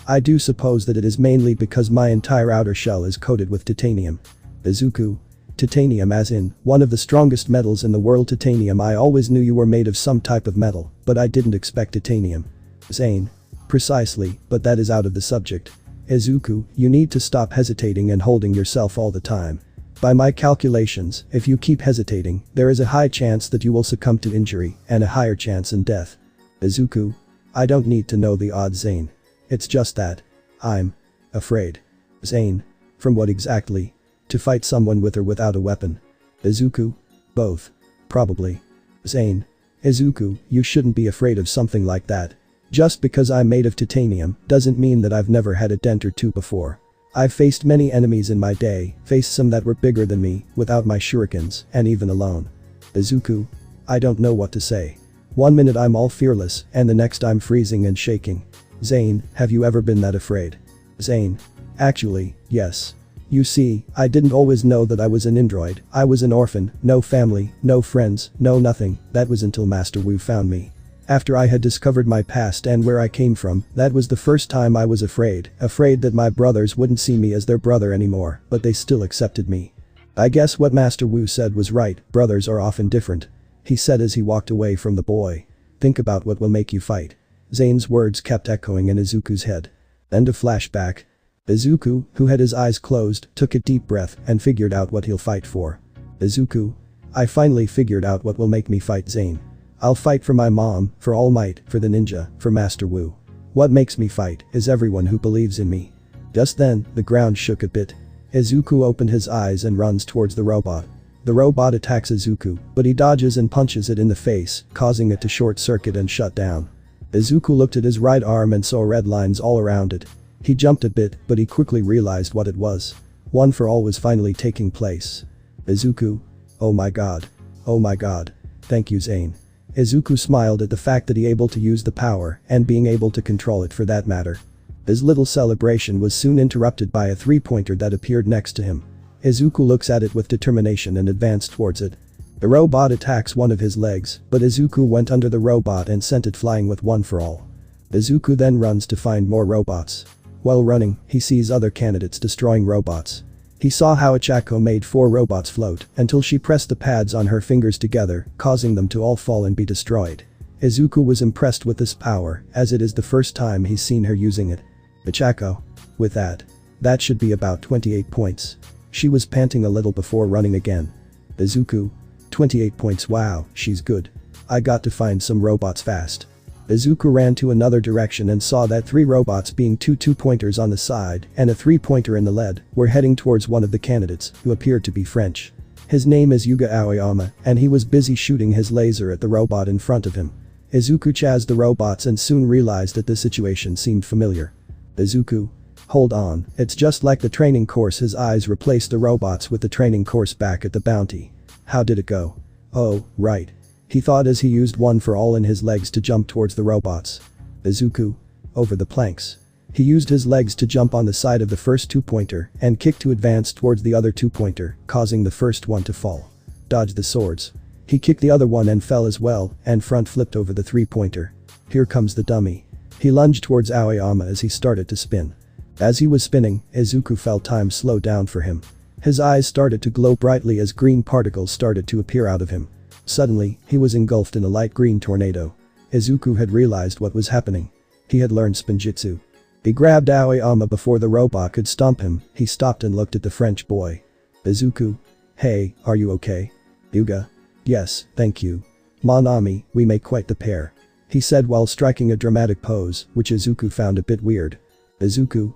I do suppose that it is mainly because my entire outer shell is coated with titanium. Izuku. Titanium as in, one of the strongest metals in the world. Titanium. I always knew you were made of some type of metal, but I didn't expect titanium. Zane. Precisely, but that is out of the subject. Izuku, you need to stop hesitating and holding yourself all the time. By my calculations, if you keep hesitating, there is a high chance that you will succumb to injury and a higher chance in death. Izuku. I don't need to know the odds, Zane. It's just that. I'm afraid. Zane. From what exactly? To fight someone with or without a weapon? Izuku. Both. Probably. Zane. Izuku, you shouldn't be afraid of something like that. Just because I'm made of titanium doesn't mean that I've never had a dent or two before. I've faced many enemies in my day, faced some that were bigger than me, without my shurikens, and even alone. Izuku. I don't know what to say. One minute I'm all fearless, and the next I'm freezing and shaking. Zane, have you ever been that afraid? Zane. Actually, yes. You see, I didn't always know that I was an android. I was an orphan, no family, no friends, no nothing. That was until Master Wu found me. After I had discovered my past and where I came from, that was the first time I was afraid that my brothers wouldn't see me as their brother anymore, but they still accepted me. I guess what Master Wu said was right, brothers are often different. He said as he walked away from the boy. Think about what will make you fight. Zane's words kept echoing in Izuku's head. Then a flashback. Izuku, who had his eyes closed, took a deep breath and figured out what he'll fight for. Izuku. I finally figured out what will make me fight Zane. I'll fight for my mom, for All Might, for the ninja, for Master Wu. What makes me fight is everyone who believes in me. Just then, the ground shook a bit. Izuku opened his eyes and runs towards the robot. The robot attacks Izuku, but he dodges and punches it in the face, causing it to short circuit and shut down. Izuku looked at his right arm and saw red lines all around it. He jumped a bit, but he quickly realized what it was. One for all was finally taking place. Izuku. Oh my god. Oh my god. Thank you, Zane. Izuku smiled at the fact that he able to use the power and being able to control it for that matter. His little celebration was soon interrupted by a three-pointer that appeared next to him. Izuku looks at it with determination and advanced towards it. The robot attacks one of his legs, but Izuku went under the robot and sent it flying with one for all. Izuku then runs to find more robots. While running, he sees other candidates destroying robots. He saw how Ichako made 4 robots float until she pressed the pads on her fingers together, causing them to all fall and be destroyed. Izuku was impressed with this power, as it is the first time he's seen her using it. Ichako. With that should be about 28 points. She was panting a little before running again. Izuku. 28 points, wow, she's good. I got to find some robots fast. Izuku ran to another direction and saw that 3 robots being 2 two-pointers on the side and a 3-pointer in the lead were heading towards one of the candidates, who appeared to be French. His name is Yuga Aoyama, and he was busy shooting his laser at the robot in front of him. Izuku chased the robots and soon realized that the situation seemed familiar. Izuku. Hold on, it's just like the training course. His eyes replaced the robots with the training course back at the bounty. How did it go? Oh, right. He thought as he used one for all in his legs to jump towards the robots. Izuku. Over the planks. He used his legs to jump on the side of the first 2-pointer and kick to advance towards the other 2-pointer, causing the first one to fall. Dodged the swords. He kicked the other one and fell as well, and front flipped over the 3-pointer. Here comes the dummy. He lunged towards Aoyama as he started to spin. As he was spinning, Izuku felt time slow down for him. His eyes started to glow brightly as green particles started to appear out of him. Suddenly, he was engulfed in a light green tornado. Izuku had realized what was happening. He had learned Spinjitsu. He grabbed Aoyama before the robot could stomp him. He stopped and looked at the French boy. Izuku. Hey, are you okay? Yuga. Yes, thank you. Mon ami, we make quite the pair. He said while striking a dramatic pose, which Izuku found a bit weird. Izuku.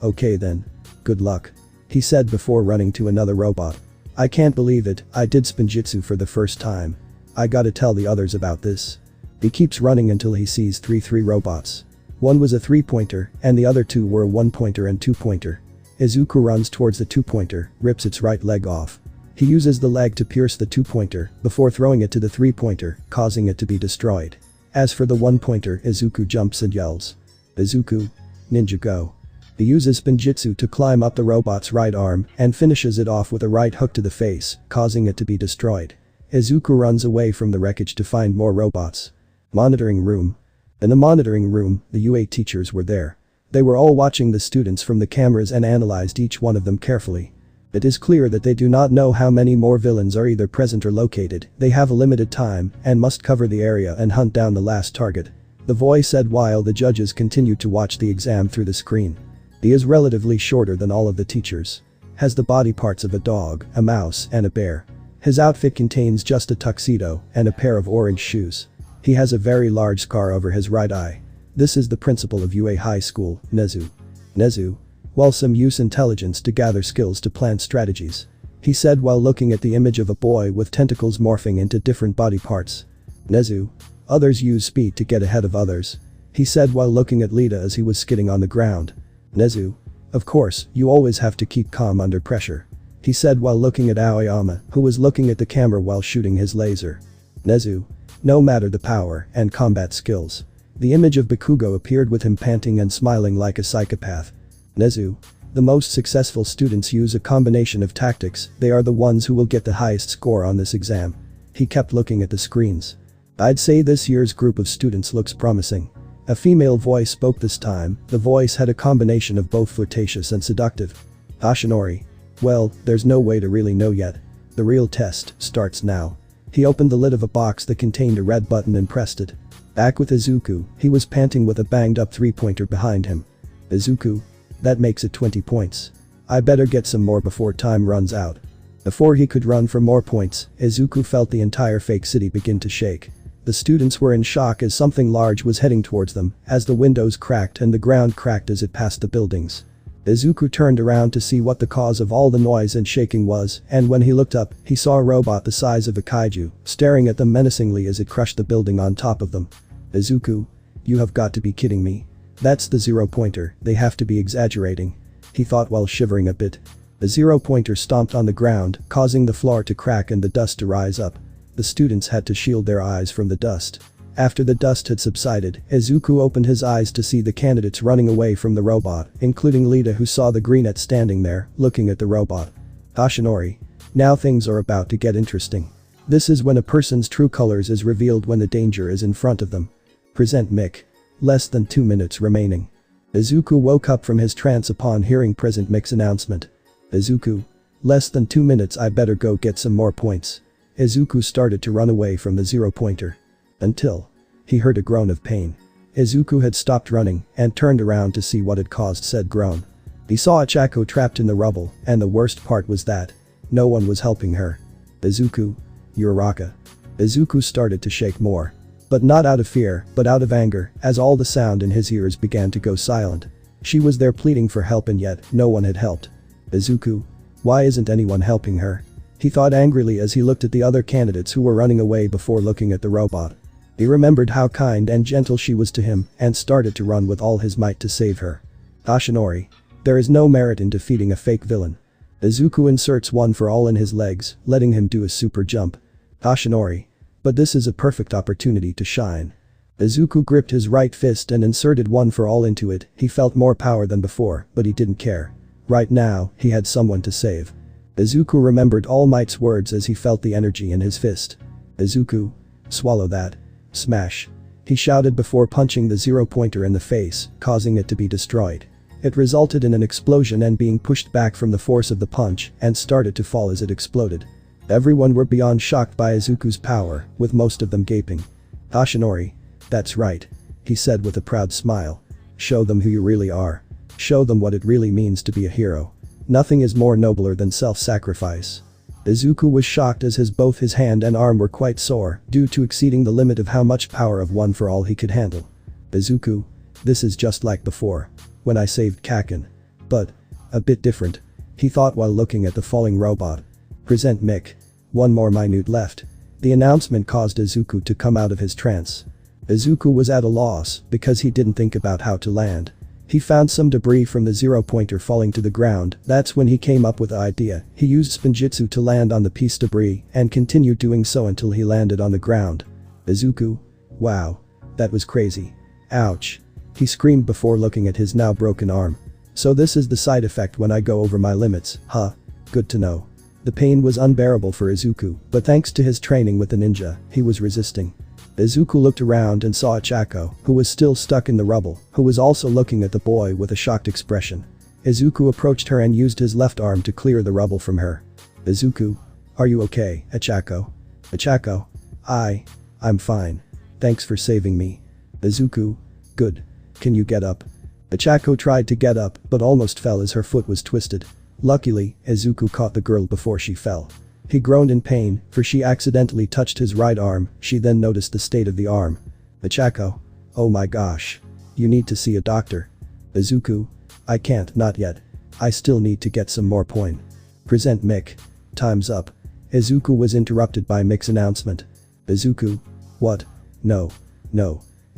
Okay then. Good luck. He said before running to another robot. I can't believe it, I did Spinjitsu for the first time. I gotta tell the others about this. He keeps running until he sees 3 robots. One was a 3-pointer, and the other 2 were a 1-pointer and 2-pointer. Izuku runs towards the 2-pointer, rips its right leg off. He uses the leg to pierce the 2-pointer before throwing it to the 3-pointer, causing it to be destroyed. As for the 1-pointer, Izuku jumps and yells. Izuku. Ninja go. He uses Spinjitsu to climb up the robot's right arm and finishes it off with a right hook to the face, causing it to be destroyed. Izuku runs away from the wreckage to find more robots. Monitoring room. In the monitoring room, the UA teachers were there. They were all watching the students from the cameras and analyzed each one of them carefully. It is clear that they do not know how many more villains are either present or located. They have a limited time and must cover the area and hunt down the last target. The voice said while the judges continued to watch the exam through the screen. He is relatively shorter than all of the teachers. Has the body parts of a dog, a mouse, and a bear. His outfit contains just a tuxedo and a pair of orange shoes. He has a very large scar over his right eye. This is the principal of UA High School, Nezu. Nezu. Well, some use intelligence to gather skills to plan strategies. He said while looking at the image of a boy with tentacles morphing into different body parts. Nezu. Others use speed to get ahead of others. He said while looking at Lita as he was skidding on the ground. Nezu. Of course, you always have to keep calm under pressure. He said while looking at Aoyama, who was looking at the camera while shooting his laser. Nezu. No matter the power and combat skills. The image of Bakugo appeared with him panting and smiling like a psychopath. Nezu. The most successful students use a combination of tactics, they are the ones who will get the highest score on this exam. He kept looking at the screens. I'd say this year's group of students looks promising. A female voice spoke this time. The voice had a combination of both flirtatious and seductive. Ashinori. Well, there's no way to really know yet. The real test starts now. He opened the lid of a box that contained a red button and pressed it. Back with Izuku, he was panting with a banged up three-pointer behind him. Izuku. That makes it 20 points. I better get some more before time runs out. Before he could run for more points, Izuku felt the entire fake city begin to shake. The students were in shock as something large was heading towards them, as the windows cracked and the ground cracked as it passed the buildings. Izuku turned around to see what the cause of all the noise and shaking was, and when he looked up, he saw a robot the size of a kaiju, staring at them menacingly as it crushed the building on top of them. Izuku. You have got to be kidding me. That's the zero-pointer, they have to be exaggerating. He thought while shivering a bit. The zero-pointer stomped on the ground, causing the floor to crack and the dust to rise up. The students had to shield their eyes from the dust. After the dust had subsided, Izuku opened his eyes to see the candidates running away from the robot, including Lita, who saw the greenette standing there, looking at the robot. Ashinori. Now things are about to get interesting. This is when a person's true colors is revealed, when the danger is in front of them. Present Mick. Less than 2 minutes remaining. Izuku woke up from his trance upon hearing Present Mick's announcement. Izuku. Less than 2 minutes, I better go get some more points. Izuku started to run away from the zero-pointer. Until he heard a groan of pain. Izuku had stopped running and turned around to see what had caused said groan. He saw Ochako trapped in the rubble, and the worst part was that no one was helping her. Izuku. Uraraka. Izuku started to shake more. But not out of fear, but out of anger, as all the sound in his ears began to go silent. She was there pleading for help, and yet no one had helped. Izuku. Why isn't anyone helping her? He thought angrily as he looked at the other candidates who were running away before looking at the robot. He remembered how kind and gentle she was to him and started to run with all his might to save her. Ashinori. There is no merit in defeating a fake villain. Izuku inserts one for all in his legs, letting him do a super jump. Ashinori. But this is a perfect opportunity to shine. Izuku gripped his right fist and inserted one for all into it. He felt more power than before, but he didn't care. Right now, he had someone to save. Izuku remembered All Might's words as he felt the energy in his fist. Izuku. Swallow that. Smash. He shouted before punching the zero-pointer in the face, causing it to be destroyed. It resulted in an explosion and being pushed back from the force of the punch and started to fall as it exploded. Everyone were beyond shocked by Izuku's power, with most of them gaping. Ashinori. That's right. He said with a proud smile. Show them who you really are. Show them what it really means to be a hero. Nothing is more nobler than self-sacrifice. Izuku was shocked as both his hand and arm were quite sore due to exceeding the limit of how much power of one for all he could handle. Izuku. This is just like before. When I saved Kaken. But a bit different. He thought while looking at the falling robot. Present Mick. One more minute left. The announcement caused Izuku to come out of his trance. Izuku was at a loss because he didn't think about how to land. He found some debris from the zero-pointer falling to the ground. That's when he came up with the idea. He used Spinjitsu to land on the piece debris and continued doing so until he landed on the ground. Izuku. Wow. That was crazy. Ouch. He screamed before looking at his now broken arm. So this is the side effect when I go over my limits, huh? Good to know. The pain was unbearable for Izuku, but thanks to his training with the ninja, he was resisting. Izuku looked around and saw Ochako, who was still stuck in the rubble, who was also looking at the boy with a shocked expression. Izuku approached her and used his left arm to clear the rubble from her. Izuku. Are you okay, Ochako? Ochako. I'm fine. Thanks for saving me. Izuku. Good. Can you get up? Ochako tried to get up but almost fell as her foot was twisted. Luckily, Izuku caught the girl before she fell. He groaned in pain, for she accidentally touched his right arm. She then noticed the state of the arm. Ochako. Oh my gosh. You need to see a doctor. Izuku. I can't, not yet. I still need to get some more point. Present Mick. Time's up. Izuku was interrupted by Mick's announcement. Izuku. What? No.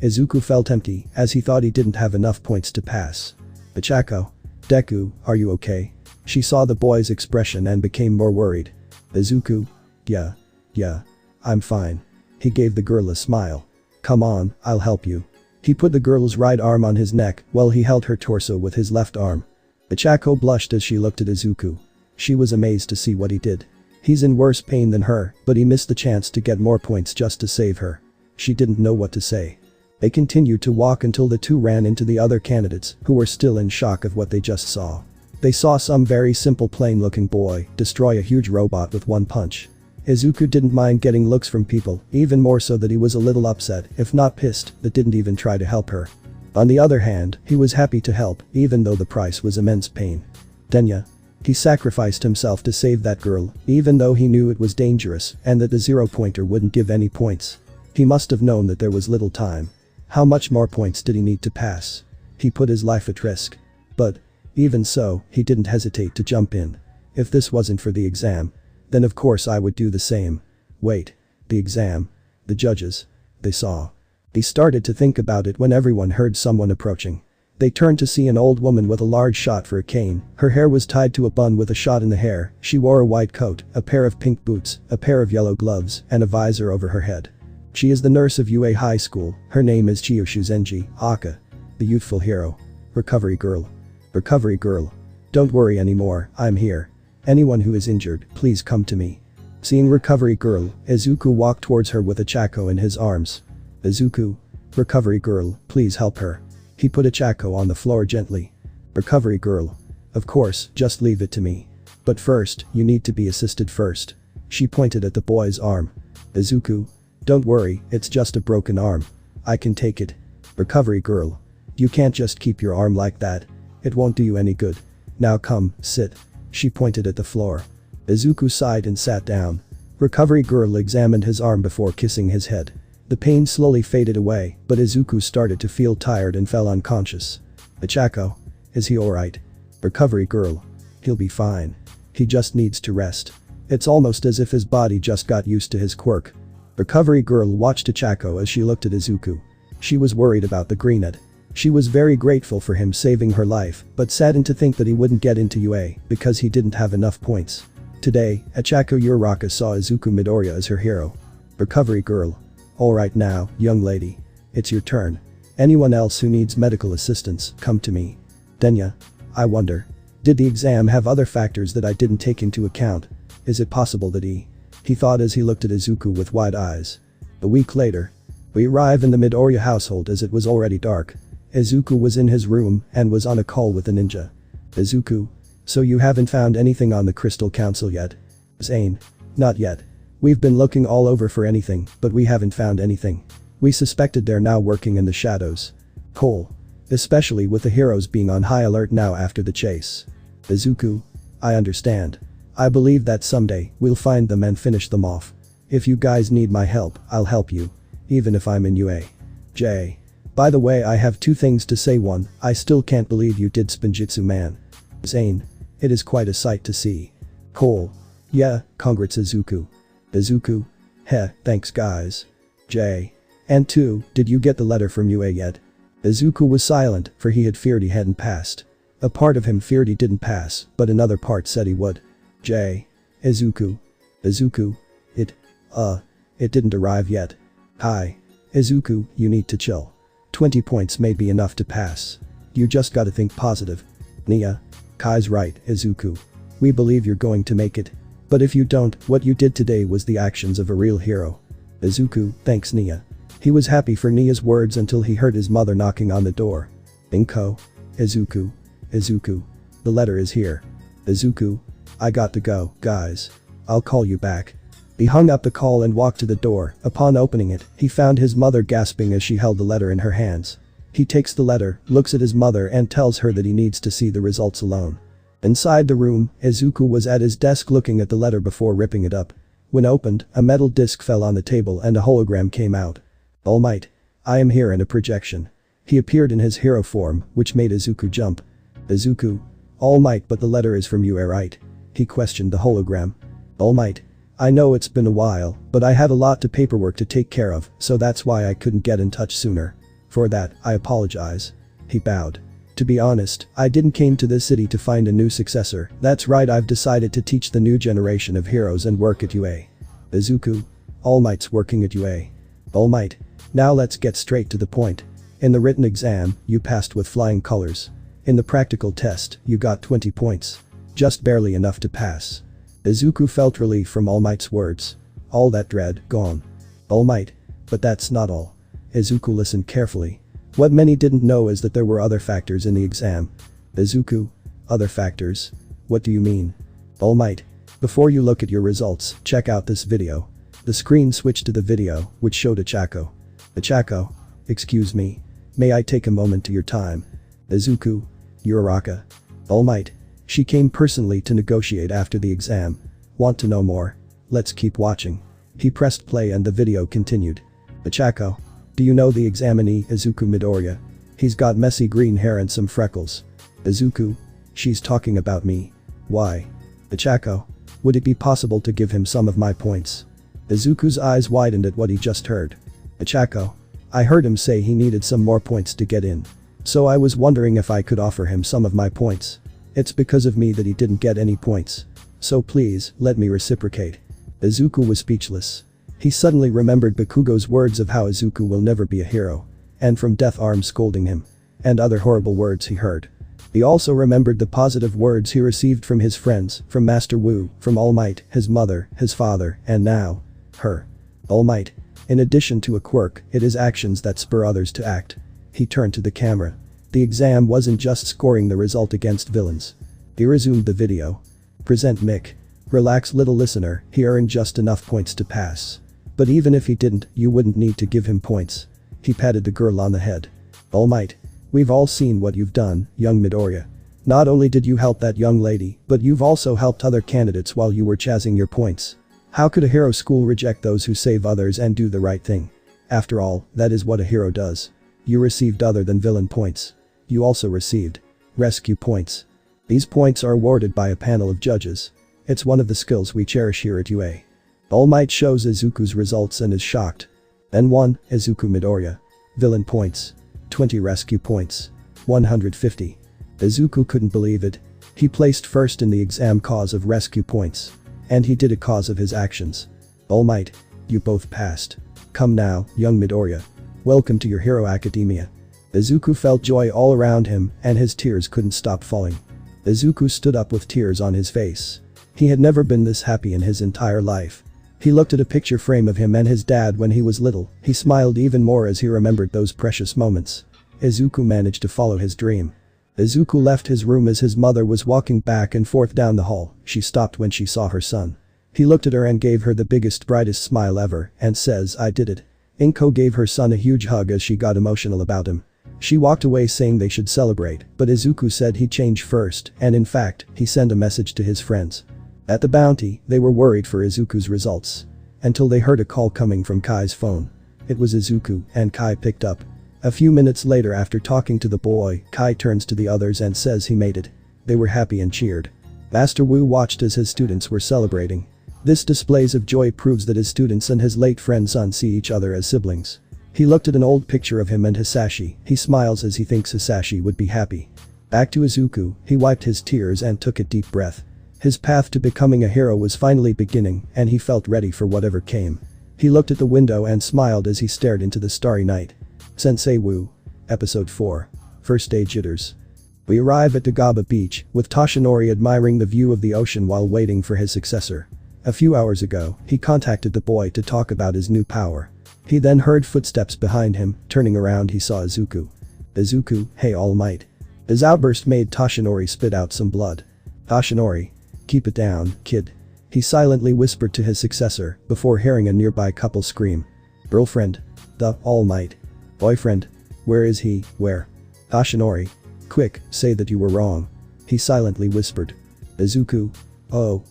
Izuku felt empty as he thought he didn't have enough points to pass. Ochako. Deku, are you okay? She saw the boy's expression and became more worried. Izuku. Yeah. I'm fine. He gave the girl a smile. Come on, I'll help you. He put the girl's right arm on his neck while he held her torso with his left arm. Ochako blushed as she looked at Izuku. She was amazed to see what he did. He's in worse pain than her, but he missed the chance to get more points just to save her. She didn't know what to say. They continued to walk until the two ran into the other candidates, who were still in shock of what they just saw. They saw some very simple plain-looking boy destroy a huge robot with one punch. Izuku didn't mind getting looks from people, even more so that he was a little upset, if not pissed, that didn't even try to help her. On the other hand, he was happy to help, even though the price was immense pain. Denya. He sacrificed himself to save that girl, even though he knew it was dangerous and that the zero-pointer wouldn't give any points. He must have known that there was little time. How much more points did he need to pass? He put his life at risk. But, even so, he didn't hesitate to jump in. If this wasn't for the exam, then of course I would do the same. Wait. The exam. The judges. They saw. He started to think about it when everyone heard someone approaching. They turned to see an old woman with a large shot for a cane. Her hair was tied to a bun with a shot in the hair. She wore a white coat, a pair of pink boots, a pair of yellow gloves, and a visor over her head. She is the nurse of UA High School. Her name is Chiyoshu Zenji Aka. The youthful hero. Recovery girl. Recovery girl. Don't worry anymore, I'm here. Anyone who is injured, please come to me. Seeing recovery girl, Izuku walked towards her with a Chako in his arms. Izuku. Recovery girl, please help her. He put a Chako on the floor gently. Recovery girl. Of course, just leave it to me. But first, you need to be assisted first. She pointed at the boy's arm. Izuku. Don't worry, it's just a broken arm. I can take it. Recovery girl. You can't just keep your arm like that. It won't do you any good. Now come, sit. She pointed at the floor. Izuku sighed and sat down. Recovery girl examined his arm before kissing his head. The pain slowly faded away, but Izuku started to feel tired and fell unconscious. Ichako. Is he alright? Recovery girl. He'll be fine. He just needs to rest. It's almost as if his body just got used to his quirk. Recovery girl watched Ichako as she looked at Izuku. She was worried about the greenhead. She was very grateful for him saving her life, but saddened to think that he wouldn't get into UA because he didn't have enough points. Today, Ichako Uraraka saw Izuku Midorya as her hero. Recovery girl. Alright now, young lady. It's your turn. Anyone else who needs medical assistance, come to me. Denya. I wonder. Did the exam have other factors that I didn't take into account? Is it possible that he thought as he looked at Izuku with wide eyes. A week later. We arrive in the Midorya household as it was already dark. Izuku was in his room and was on a call with a ninja. Izuku. So you haven't found anything on the Crystal Council yet? Zane. Not yet. We've been looking all over for anything, but we haven't found anything. We suspected they're now working in the shadows. Cole. Especially with the heroes being on high alert now after the chase. Izuku. I understand. I believe that someday, we'll find them and finish them off. If you guys need my help, I'll help you. Even if I'm in UA. J. By the way, I have two things to say. One, I still can't believe you did Spinjitsu, man. Zane. It is quite a sight to see. Cole. Yeah, congrats Izuku. Izuku. Heh, thanks guys. J. And 2, did you get the letter from UA yet? Izuku was silent, for he had feared he hadn't passed. A part of him feared he didn't pass, but another part said he would. J. Izuku. Izuku. It didn't arrive yet. Hi. Izuku, you need to chill. 20 points may be enough to pass. You just gotta think positive. Nia. Kai's right, Izuku. We believe you're going to make it. But if you don't, what you did today was the actions of a real hero. Izuku, thanks Nia. He was happy for Nia's words until he heard his mother knocking on the door. Inko. Izuku. Izuku. The letter is here. Izuku. I got to go, guys. I'll call you back. He hung up the call and walked to the door. Upon opening it, he found his mother gasping as she held the letter in her hands. He takes the letter, looks at his mother and tells her that he needs to see the results alone. Inside the room, Izuku was at his desk looking at the letter before ripping it up. When opened, a metal disc fell on the table and a hologram came out. All Might. I am here in a projection. He appeared in his hero form, which made Izuku jump. Izuku. All Might, but the letter is from you, right? He questioned the hologram. All Might. I know it's been a while, but I had a lot of paperwork to take care of, so that's why I couldn't get in touch sooner. For that, I apologize. He bowed. To be honest, I didn't came to this city to find a new successor. That's right, I've decided to teach the new generation of heroes and work at UA. Izuku. All Might's working at UA. All Might. Now let's get straight to the point. In the written exam, you passed with flying colors. In the practical test, you got 20 points. Just barely enough to pass. Izuku felt relief from All Might's words. All that dread, gone. All Might. But that's not all. Izuku listened carefully. What many didn't know is that there were other factors in the exam. Izuku? Other factors? What do you mean? All Might. Before you look at your results, check out this video. The screen switched to the video, which showed Ichako. Ichako? Excuse me. May I take a moment to your time? Izuku? Uraraka. All Might. She came personally to negotiate after the exam. Want to know more? Let's keep watching. He pressed play and the video continued. Ichako. Do you know the examinee, Izuku Midorya? He's got messy green hair and some freckles. Izuku. She's talking about me. Why? Ichako. Would it be possible to give him some of my points? Izuku's eyes widened at what he just heard. Ichako. I heard him say he needed some more points to get in. So I was wondering if I could offer him some of my points. It's because of me that he didn't get any points. So please, let me reciprocate. Izuku was speechless. He suddenly remembered Bakugo's words of how Izuku will never be a hero. And from Death Arm scolding him. And other horrible words he heard. He also remembered the positive words he received from his friends, from Master Wu, from All Might, his mother, his father, and now, her. All Might. In addition to a quirk, it is actions that spur others to act. He turned to the camera. The exam wasn't just scoring the result against villains. He resumed the video. Present Mick. Relax little listener, he earned just enough points to pass. But even if he didn't, you wouldn't need to give him points. He patted the girl on the head. All Might. We've all seen what you've done, young Midorya. Not only did you help that young lady, but you've also helped other candidates while you were chasing your points. How could a hero school reject those who save others and do the right thing? After all, that is what a hero does. You received other than villain points. You also received rescue points. These points are awarded by a panel of judges. It's one of the skills we cherish here at UA. All Might shows Izuku's results and is shocked. Then 1. Izuku Midorya. Villain points. 20 rescue points. 150. Izuku couldn't believe it. He placed first in the exam cause of rescue points. And he did it cause of his actions. All Might. You both passed. Come now, young Midorya. Welcome to your hero academia. Izuku felt joy all around him and his tears couldn't stop falling. Izuku stood up with tears on his face. He had never been this happy in his entire life. He looked at a picture frame of him and his dad when he was little. He smiled even more as he remembered those precious moments. Izuku managed to follow his dream. Izuku left his room as his mother was walking back and forth down the hall. She stopped when she saw her son. He looked at her and gave her the biggest brightest smile ever and says, I did it. Inko gave her son a huge hug as she got emotional about him. She walked away saying they should celebrate, but Izuku said he'd change first and in fact, he sent a message to his friends. At the bounty, they were worried for Izuku's results. Until they heard a call coming from Kai's phone. It was Izuku and Kai picked up. A few minutes later after talking to the boy, Kai turns to the others and says he made it. They were happy and cheered. Master Wu watched as his students were celebrating. This displays of joy proves that his students and his late friend son see each other as siblings. He looked at an old picture of him and Hisashi. He smiles as he thinks Hisashi would be happy. Back to Izuku, he wiped his tears and took a deep breath. His path to becoming a hero was finally beginning and he felt ready for whatever came. He looked at the window and smiled as he stared into the starry night. Sensei Wu. Episode 4. First Day Jitters. We arrive at Dagaba Beach, with Toshinori admiring the view of the ocean while waiting for his successor. A few hours ago, he contacted the boy to talk about his new power. He then heard footsteps behind him. Turning around he saw Izuku. Izuku, hey All Might. His outburst made Toshinori spit out some blood. Toshinori. Keep it down, kid. He silently whispered to his successor, before hearing a nearby couple scream. Girlfriend. The All Might. Boyfriend. Where is he, where? Toshinori. Quick, say that you were wrong. He silently whispered. Izuku. Oh,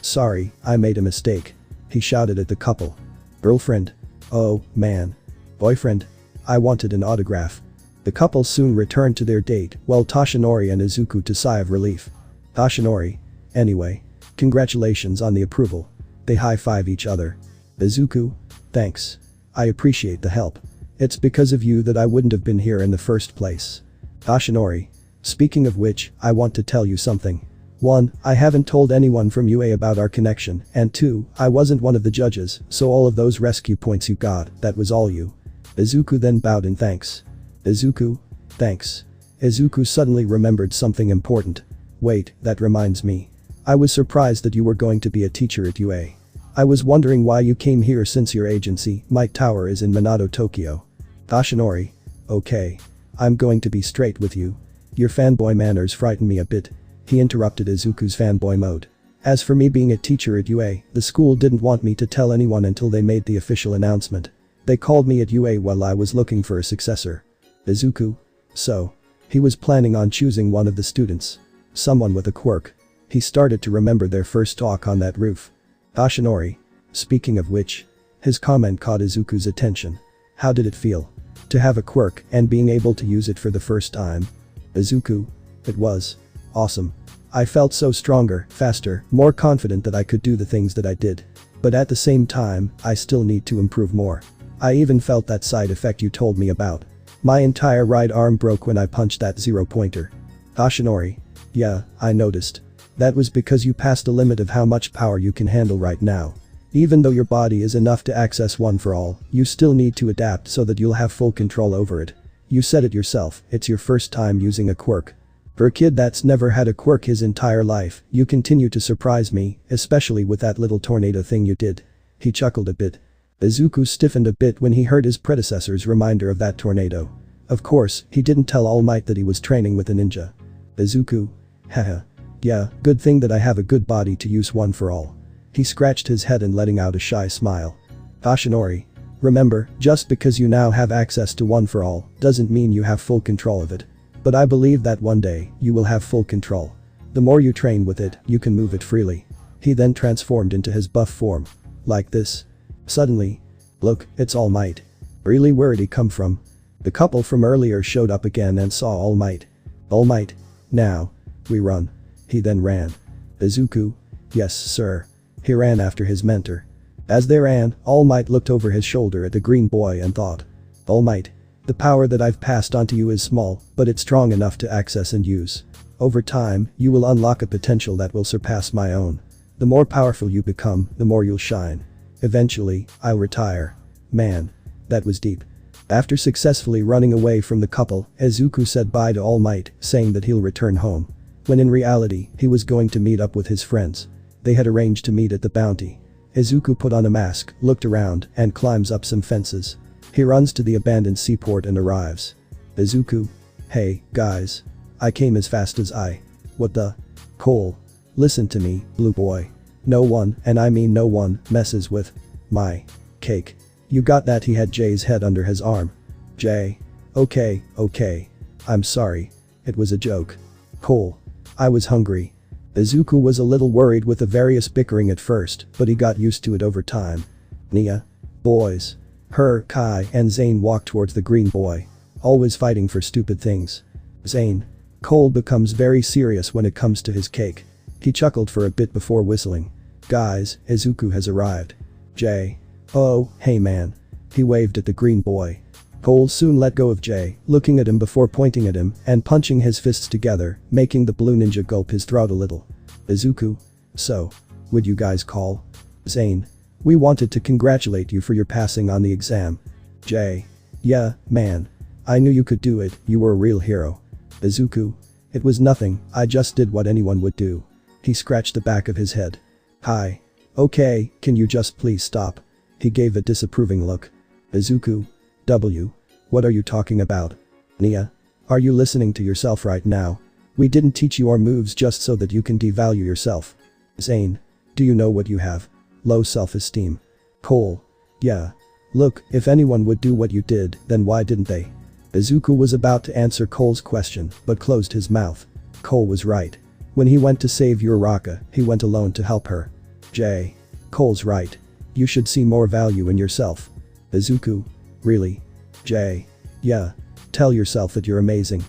sorry, I made a mistake. He shouted at the couple. Girlfriend. Oh, man. Boyfriend. I wanted an autograph. The couple soon returned to their date, while Toshinori and Izuku to sigh of relief. Toshinori. Anyway. Congratulations on the approval. They high-five each other. Izuku. Thanks. I appreciate the help. It's because of you that I wouldn't have been here in the first place. Toshinori. Speaking of which, I want to tell you something. 1. I haven't told anyone from UA about our connection, and 2. I wasn't one of the judges, so all of those rescue points you got, that was all you. Izuku then bowed in thanks. Izuku. Thanks. Izuku suddenly remembered something important. Wait, that reminds me. I was surprised that you were going to be a teacher at UA. I was wondering why you came here since your agency, Might Tower, is in Minato, Tokyo. Yoshinori. Okay. I'm going to be straight with you. Your fanboy manners frighten me a bit. He interrupted Izuku's fanboy mode. As for me being a teacher at UA, the school didn't want me to tell anyone until they made the official announcement. They called me at UA while I was looking for a successor. Izuku. So. He was planning on choosing one of the students. Someone with a quirk. He started to remember their first talk on that roof. Yoshinori. Speaking of which. His comment caught Izuku's attention. How did it feel? To have a quirk and being able to use it for the first time? Izuku. It was. Awesome. I felt so stronger, faster, more confident that I could do the things that I did. But at the same time, I still need to improve more. I even felt that side effect you told me about. My entire right arm broke when I punched that 0-pointer. Yoshinori. Yeah, I noticed. That was because you passed the limit of how much power you can handle right now. Even though your body is enough to access one for all, you still need to adapt so that you'll have full control over it. You said it yourself, it's your first time using a quirk. For a kid that's never had a quirk his entire life, you continue to surprise me, especially with that little tornado thing you did. He chuckled a bit. Izuku stiffened a bit when he heard his predecessor's reminder of that tornado. Of course, he didn't tell All Might that he was training with a ninja. Izuku. Haha. Yeah, good thing that I have a good body to use one for all. He scratched his head and letting out a shy smile. Yoshinori. Remember, just because you now have access to one for all, doesn't mean you have full control of it. But I believe that one day, you will have full control. The more you train with it, you can move it freely. He then transformed into his buff form. Like this. Suddenly. Look, it's All Might. Really, where'd he come from? The couple from earlier showed up again and saw All Might. All Might. Now. We run. He then ran. Izuku. Yes, sir. He ran after his mentor. As they ran, All Might looked over his shoulder at the green boy and thought. All Might. The power that I've passed onto you is small, but it's strong enough to access and use. Over time, you will unlock a potential that will surpass my own. The more powerful you become, the more you'll shine. Eventually, I'll retire. Man. That was deep. After successfully running away from the couple, Izuku said bye to All Might, saying that he'll return home. When in reality, he was going to meet up with his friends. They had arranged to meet at the bounty. Izuku put on a mask, looked around, and climbs up some fences. He runs to the abandoned seaport and arrives. Izuku. Hey, guys. I came as fast as I. What the? Cole. Listen to me, blue boy. No one, and I mean no one, messes with my cake. You got that? He had Jay's head under his arm. Jay. Okay. I'm sorry. It was a joke. Cole. I was hungry. Izuku was a little worried with the various bickering at first, but he got used to it over time. Nia. Boys. Her, Kai, and Zane walk towards the green boy. Always fighting for stupid things. Zane. Cole becomes very serious when it comes to his cake. He chuckled for a bit before whistling. Guys, Izuku has arrived. Jay. Oh, hey man. He waved at the green boy. Cole soon let go of Jay, looking at him before pointing at him and punching his fists together, making the blue ninja gulp his throat a little. Izuku. So. Would you guys call? Zane. We wanted to congratulate you for your passing on the exam. Jay. Yeah, man. I knew you could do it, you were a real hero. Izuku. It was nothing, I just did what anyone would do. He scratched the back of his head. Hi. Okay, can you just please stop? He gave a disapproving look. Izuku. W. What are you talking about? Nia. Are you listening to yourself right now? We didn't teach you our moves just so that you can devalue yourself. Zane. Do you know what you have? Low self-esteem. Cole. Yeah. Look, if anyone would do what you did, then why didn't they? Izuku was about to answer Cole's question, but closed his mouth. Cole was right. When he went to save Uraraka, he went alone to help her. Jay. Cole's right. You should see more value in yourself. Izuku. Really? Jay. Yeah. Tell yourself that you're amazing.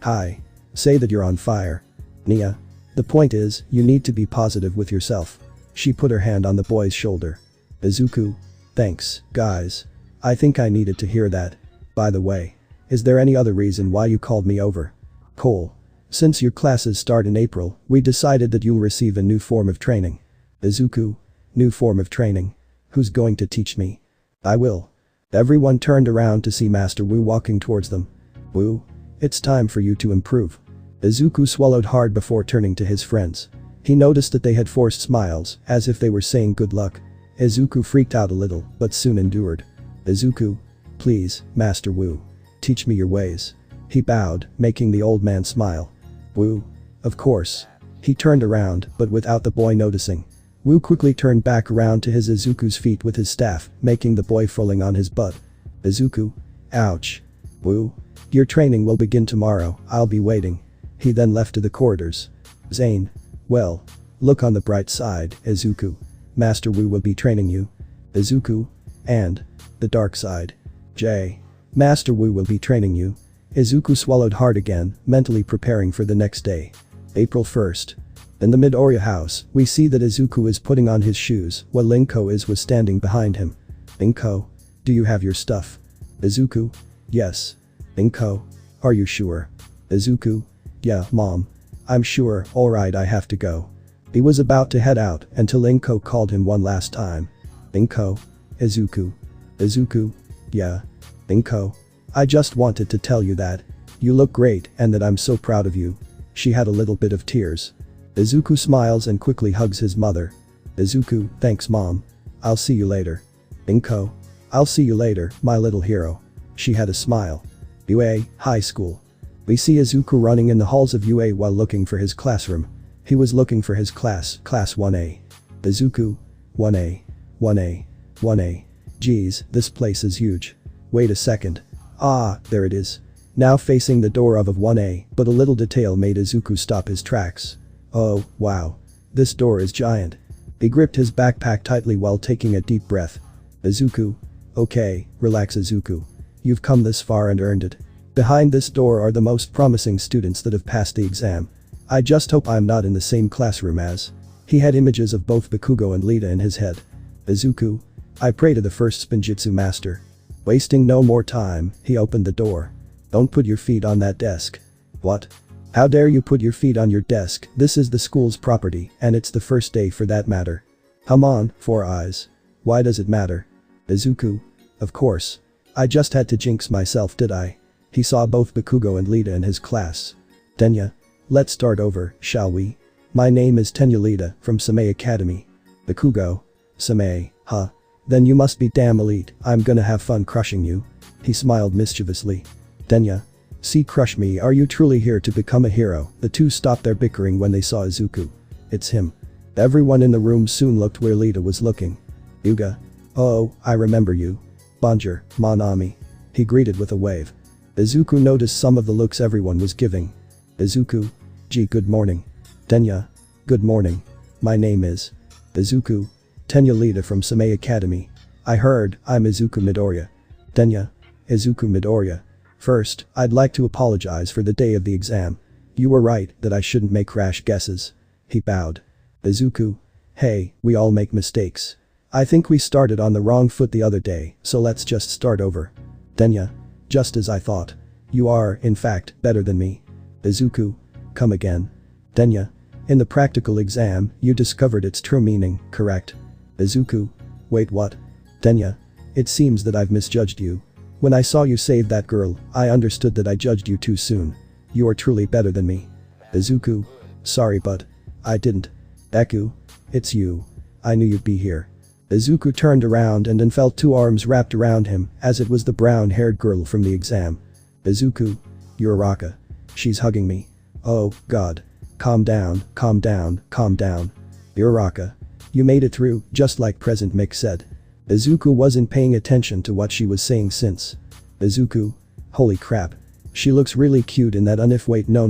Hi. Say that you're on fire. Nia. The point is, you need to be positive with yourself. She put her hand on the boy's shoulder. Izuku. Thanks, guys. I think I needed to hear that. By the way. Is there any other reason why you called me over? Cole. Since your classes start in April, we decided that you'll receive a new form of training. Izuku. New form of training. Who's going to teach me? I will. Everyone turned around to see Master Wu walking towards them. Wu. It's time for you to improve. Izuku swallowed hard before turning to his friends. He noticed that they had forced smiles, as if they were saying good luck. Izuku freaked out a little, but soon endured. Izuku. Please, Master Wu. Teach me your ways. He bowed, making the old man smile. Wu. Of course. He turned around, but without the boy noticing. Wu quickly turned back around to his Izuku's feet with his staff, making the boy falling on his butt. Izuku. Ouch. Wu. Your training will begin tomorrow, I'll be waiting. He then left to the corridors. Zane. Well. Look on the bright side, Izuku. Master Wu will be training you. Izuku. And. The dark side. J. Master Wu will be training you. Izuku swallowed hard again, mentally preparing for the next day. April 1st. In the Midorya house, we see that Izuku is putting on his shoes while Linko was standing behind him. Linko. Do you have your stuff? Izuku. Yes. Linko. Are you sure? Izuku. Yeah, Mom. I'm sure, alright, I have to go. He was about to head out until Linko called him one last time. Linko. Izuku. Izuku. Yeah. Linko. I just wanted to tell you that. You look great and that I'm so proud of you. She had a little bit of tears. Izuku smiles and quickly hugs his mother. Izuku, thanks Mom. I'll see you later. Linko. I'll see you later, my little hero. She had a smile. UA, high school. We see Izuku running in the halls of UA while looking for his classroom. He was looking for his class 1A. Izuku. 1A. 1A. 1A. Geez, this place is huge. Wait a second. Ah, there it is. Now facing the door of 1A, but a little detail made Izuku stop his tracks. Oh, wow. This door is giant. He gripped his backpack tightly while taking a deep breath. Izuku. Okay, relax Izuku. You've come this far and earned it. Behind this door are the most promising students that have passed the exam. I just hope I'm not in the same classroom as. He had images of both Bakugo and Lita in his head. Izuku. I pray to the first Spinjitsu master. Wasting no more time, he opened the door. Don't put your feet on that desk. What? How dare you put your feet on your desk? This is the school's property and it's the first day for that matter. Come on, Four Eyes. Why does it matter? Izuku. Of course. I just had to jinx myself, did I? He saw both Bakugo and Lita in his class. Tenya. Let's start over, shall we? My name is Tenya Lita from Same Academy. Bakugo. Same, huh? Then you must be damn elite, I'm gonna have fun crushing you. He smiled mischievously. Tenya. See, crush me, are you truly here to become a hero? The two stopped their bickering when they saw Izuku. It's him. Everyone in the room soon looked where Lita was looking. Yuga. Oh, I remember you. Bonjour, mon ami. He greeted with a wave. Izuku noticed some of the looks everyone was giving. Izuku. Gee, good morning. Tenya. Good morning. My name is. Izuku. Tenya Lita from Same Academy. I heard, I'm Izuku Midorya. Tenya. Izuku Midorya. First, I'd like to apologize for the day of the exam. You were right that I shouldn't make rash guesses. He bowed. Izuku. Hey, we all make mistakes. I think we started on the wrong foot the other day, so let's just start over. Tenya. Just as I thought. You are, in fact, better than me. Izuku. Come again. Tenya. In the practical exam, you discovered its true meaning, correct? Izuku. Wait, what? Tenya. It seems that I've misjudged you. When I saw you save that girl, I understood that I judged you too soon. You are truly better than me. Izuku. Sorry but. I didn't. Deku. It's you. I knew you'd be here. Izuku turned around and then felt two arms wrapped around him as it was the brown-haired girl from the exam. Izuku. You're Raka. She's hugging me. Oh, God. Calm down, calm down, calm down. You're Raka. You made it through, just like President Mick said. Izuku wasn't paying attention to what she was saying since. Izuku. Holy crap. She looks really cute in that wait no,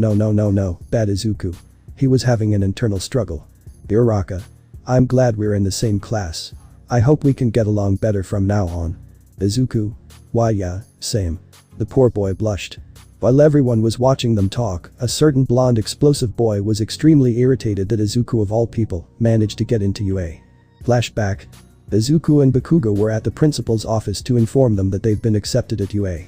bad Izuku. He was having an internal struggle. You're Raka. I'm glad we're in the same class. I hope we can get along better from now on. Izuku. Why yeah, same. The poor boy blushed. While everyone was watching them talk, a certain blonde explosive boy was extremely irritated that Izuku of all people managed to get into UA. Flashback. Izuku and Bakugo were at the principal's office to inform them that they've been accepted at UA.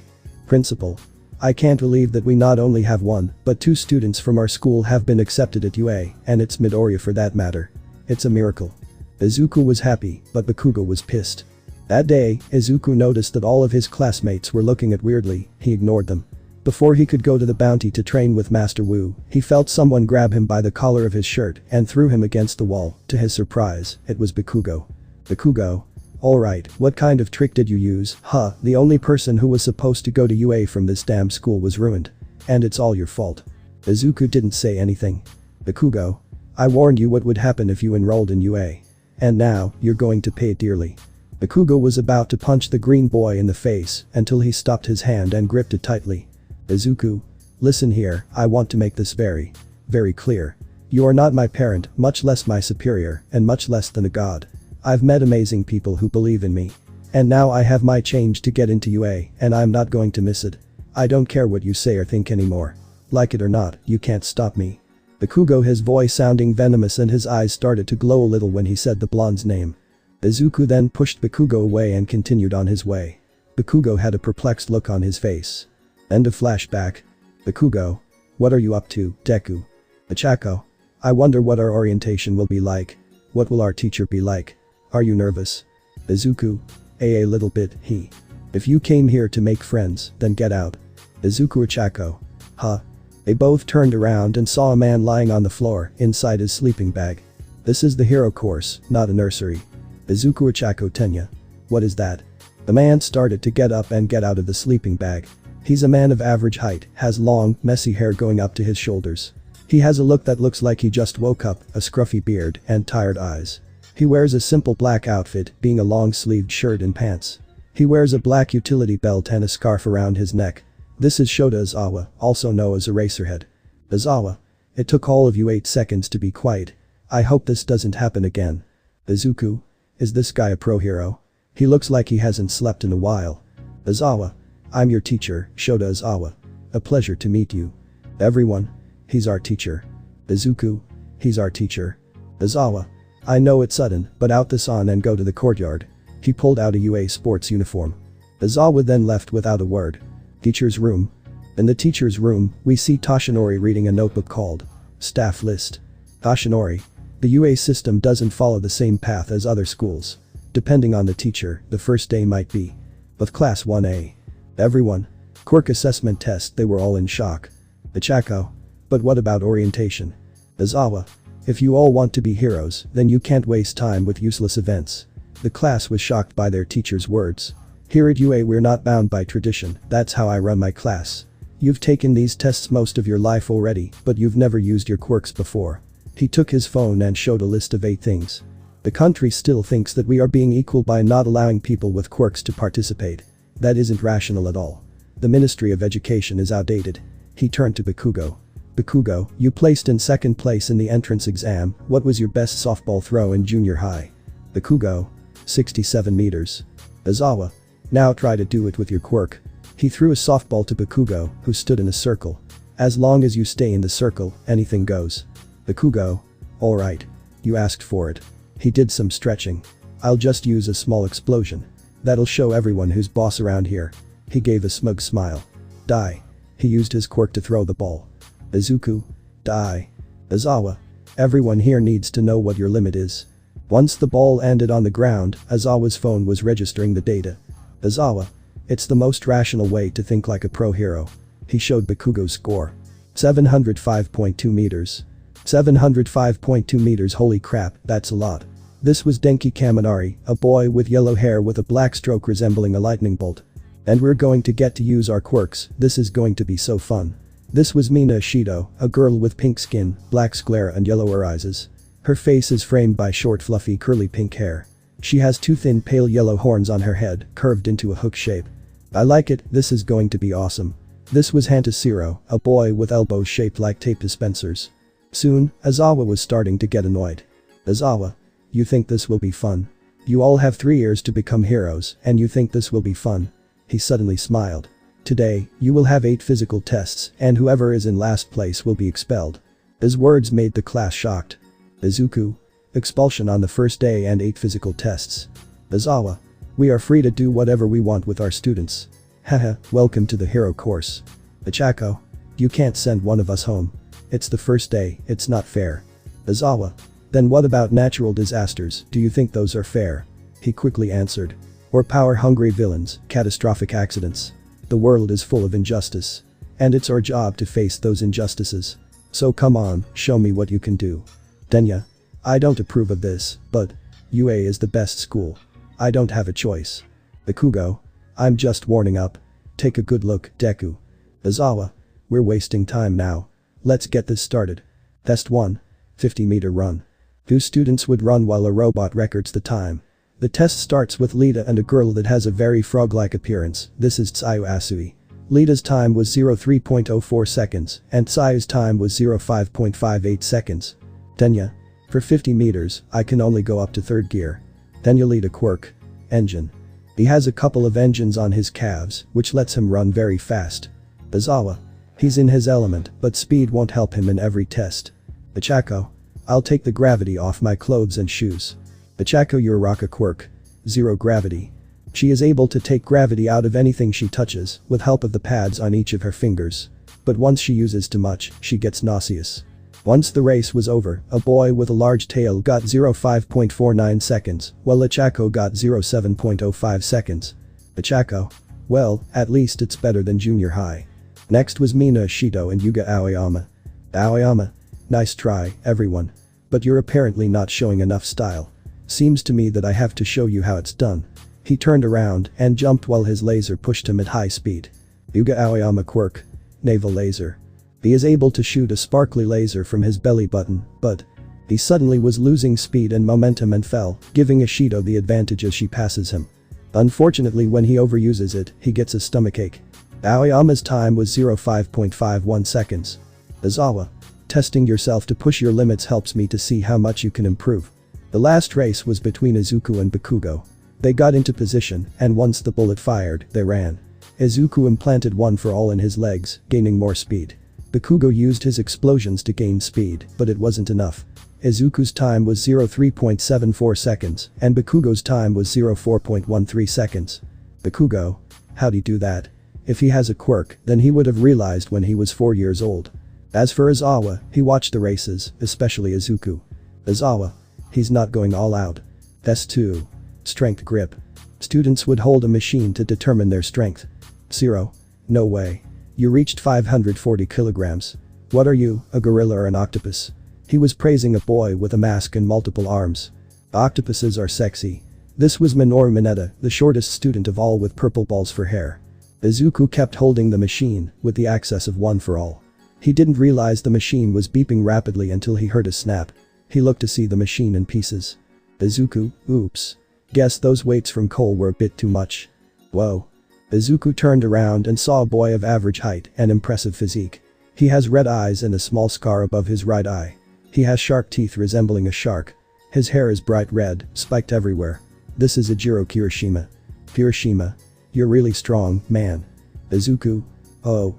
Principal. I can't believe that we not only have one, but two students from our school have been accepted at UA, and it's Midorya for that matter. It's a miracle. Izuku was happy, but Bakugo was pissed. That day, Izuku noticed that all of his classmates were looking at weirdly, he ignored them. Before he could go to the bounty to train with Master Wu, he felt someone grab him by the collar of his shirt and threw him against the wall. To his surprise, it was Bakugo. Bakugo. Alright, what kind of trick did you use? Huh, the only person who was supposed to go to UA from this damn school was ruined. And it's all your fault. Izuku didn't say anything. Bakugo. I warned you what would happen if you enrolled in UA. And now, you're going to pay it dearly. Bakugo was about to punch the green boy in the face until he stopped his hand and gripped it tightly. Izuku. Listen here, I want to make this very clear. You are not my parent, much less my superior, and much less than a god. I've met amazing people who believe in me. And now I have my change to get into UA, and I'm not going to miss it. I don't care what you say or think anymore. Like it or not, you can't stop me. Bakugo, his voice sounding venomous and his eyes started to glow a little when he said the blonde's name. Izuku then pushed Bakugo away and continued on his way. Bakugo had a perplexed look on his face. End of flashback. Bakugo. What are you up to, Deku? Ochako. I wonder what our orientation will be like. What will our teacher be like? Are you nervous? Izuku. A little bit, he. If you came here to make friends, then get out. Izuku. Ochako. Huh? They both turned around and saw a man lying on the floor inside his sleeping bag. This is the hero course, not a nursery. Izuku. Ochako. Tenya. What is that? The man started to get up and get out of the sleeping bag. He's a man of average height, has long, messy hair going up to his shoulders. He has a look that looks like he just woke up, a scruffy beard, and tired eyes. He wears a simple black outfit, being a long-sleeved shirt and pants. He wears a black utility belt and a scarf around his neck. This is Shota Izawa, also known as Eraserhead. Izawa. It took all of you 8 seconds to be quiet. I hope this doesn't happen again. Izuku. Is this guy a pro hero? He looks like he hasn't slept in a while. Izawa. I'm your teacher, Shota Izawa. A pleasure to meet you. Everyone. He's our teacher. Izuku. He's our teacher. Izawa. I know it's sudden, but out this on and go to the courtyard. He pulled out a UA sports uniform. Izawa then left without a word. Teacher's room. In the teacher's room, we see Toshinori reading a notebook called Staff List. Toshinori. The UA system doesn't follow the same path as other schools. Depending on the teacher, the first day might be with Class 1A. Everyone. Quirk assessment test, they were all in shock. Ochako. But what about orientation? Izawa. If you all want to be heroes, then you can't waste time with useless events. The class was shocked by their teacher's words. Here at UA we're not bound by tradition, that's how I run my class. You've taken these tests most of your life already, but you've never used your quirks before. He took his phone and showed a list of 8 things. The country still thinks that we are being equal by not allowing people with quirks to participate. That isn't rational at all. The Ministry of Education is outdated. He turned to Bakugo. Bakugo, you placed in 2nd place in the entrance exam. What was your best softball throw in junior high? Bakugo. 67 meters. Izawa. Now try to do it with your quirk. He threw a softball to Bakugo, who stood in a circle. As long as you stay in the circle, anything goes. Bakugo. Alright. You asked for it. He did some stretching. I'll just use a small explosion. That'll show everyone who's boss around here. He gave a smug smile. Die. He used his quirk to throw the ball. Izuku. Die. Izawa. Everyone here needs to know what your limit is. Once the ball landed on the ground, Izawa's phone was registering the data. Izawa. It's the most rational way to think like a pro hero. He showed Bakugo's score. 705.2 meters. 705.2 meters, holy crap, that's a lot. This was Denki Kaminari, a boy with yellow hair with a black stroke resembling a lightning bolt. And we're going to get to use our quirks, this is going to be so fun. This was Mina Ishido, a girl with pink skin, black sclera and yellower eyes. Her face is framed by short fluffy curly pink hair. She has 2 thin pale yellow horns on her head, curved into a hook shape. I like it, this is going to be awesome. This was Hantashiro, a boy with elbows shaped like tape dispensers. Soon, Izawa was starting to get annoyed. Izawa. You think this will be fun? You all have 3 years to become heroes, and you think this will be fun? He suddenly smiled. Today, you will have 8 physical tests, and whoever is in last place will be expelled. His words made the class shocked. Izuku. Expulsion on the first day and 8 physical tests. Izawa. We are free to do whatever we want with our students. Haha, welcome to the hero course. Ochako. You can't send one of us home. It's the first day, it's not fair. Izawa. Then what about natural disasters, do you think those are fair? He quickly answered. Or power-hungry villains, catastrophic accidents. The world is full of injustice. And it's our job to face those injustices. So come on, show me what you can do. Tenya. I don't approve of this, but UA is the best school. I don't have a choice. Bakugo. I'm just warning up. Take a good look, Deku. Izawa. We're wasting time now. Let's get this started. Test 1. 50-meter run. 2 students would run while a robot records the time. The test starts with Lita and a girl that has a very frog-like appearance. This is Tsuyu Asui. Lita's time was 03.04 seconds and Tsuyu's time was 05.58 seconds. Tenya. For 50 meters, I can only go up to 3rd gear. Tenya Lita quirk. Engine. He has a couple of engines on his calves, which lets him run very fast. Izawa. He's in his element, but speed won't help him in every test. Ichako. I'll take the gravity off my clothes and shoes. Ichako Uraraka quirk. 0 gravity. She is able to take gravity out of anything she touches with help of the pads on each of her fingers. But once she uses too much, she gets nauseous. Once the race was over, a boy with a large tail got 05.49 seconds, while Ichako got 07.05 seconds. Ichako. Well, at least it's better than junior high. Next was Mina Ishito and Yuga Aoyama. Aoyama. Nice try, everyone. But you're apparently not showing enough style. Seems to me that I have to show you how it's done. He turned around and jumped while his laser pushed him at high speed. Yuga Aoyama quirk. Naval laser. He is able to shoot a sparkly laser from his belly button, but he suddenly was losing speed and momentum and fell, giving Ishito the advantage as she passes him. Unfortunately, when he overuses it, he gets a stomachache. Aoyama's time was 05.51 seconds. Izawa. Testing yourself to push your limits helps me to see how much you can improve. The last race was between Izuku and Bakugo. They got into position, and once the bullet fired, they ran. Izuku implanted one for all in his legs, gaining more speed. Bakugo used his explosions to gain speed, but it wasn't enough. Izuku's time was 03.74 seconds, and Bakugo's time was 04.13 seconds. Bakugo. How'd he do that? If he has a quirk, then he would have realized when he was 4 years old. As for Izawa, he watched the races, especially Izuku. Izawa. He's not going all out. Test 2. Strength grip. Students would hold a machine to determine their strength. 0. No way. You reached 540 kilograms. What are you, a gorilla or an octopus? He was praising a boy with a mask and multiple arms. Octopuses are sexy. This was Minoru Mineta, the shortest student of all with purple balls for hair. Izuku kept holding the machine, with the access of one for all. He didn't realize the machine was beeping rapidly until he heard a snap. He looked to see the machine in pieces. Izuku, oops. Guess those weights from Cole were a bit too much. Whoa. Izuku turned around and saw a boy of average height and impressive physique. He has red eyes and a small scar above his right eye. He has shark teeth resembling a shark. His hair is bright red, spiked everywhere. This is Ijiro Kirishima. Kirishima. You're really strong, man. Izuku. Oh,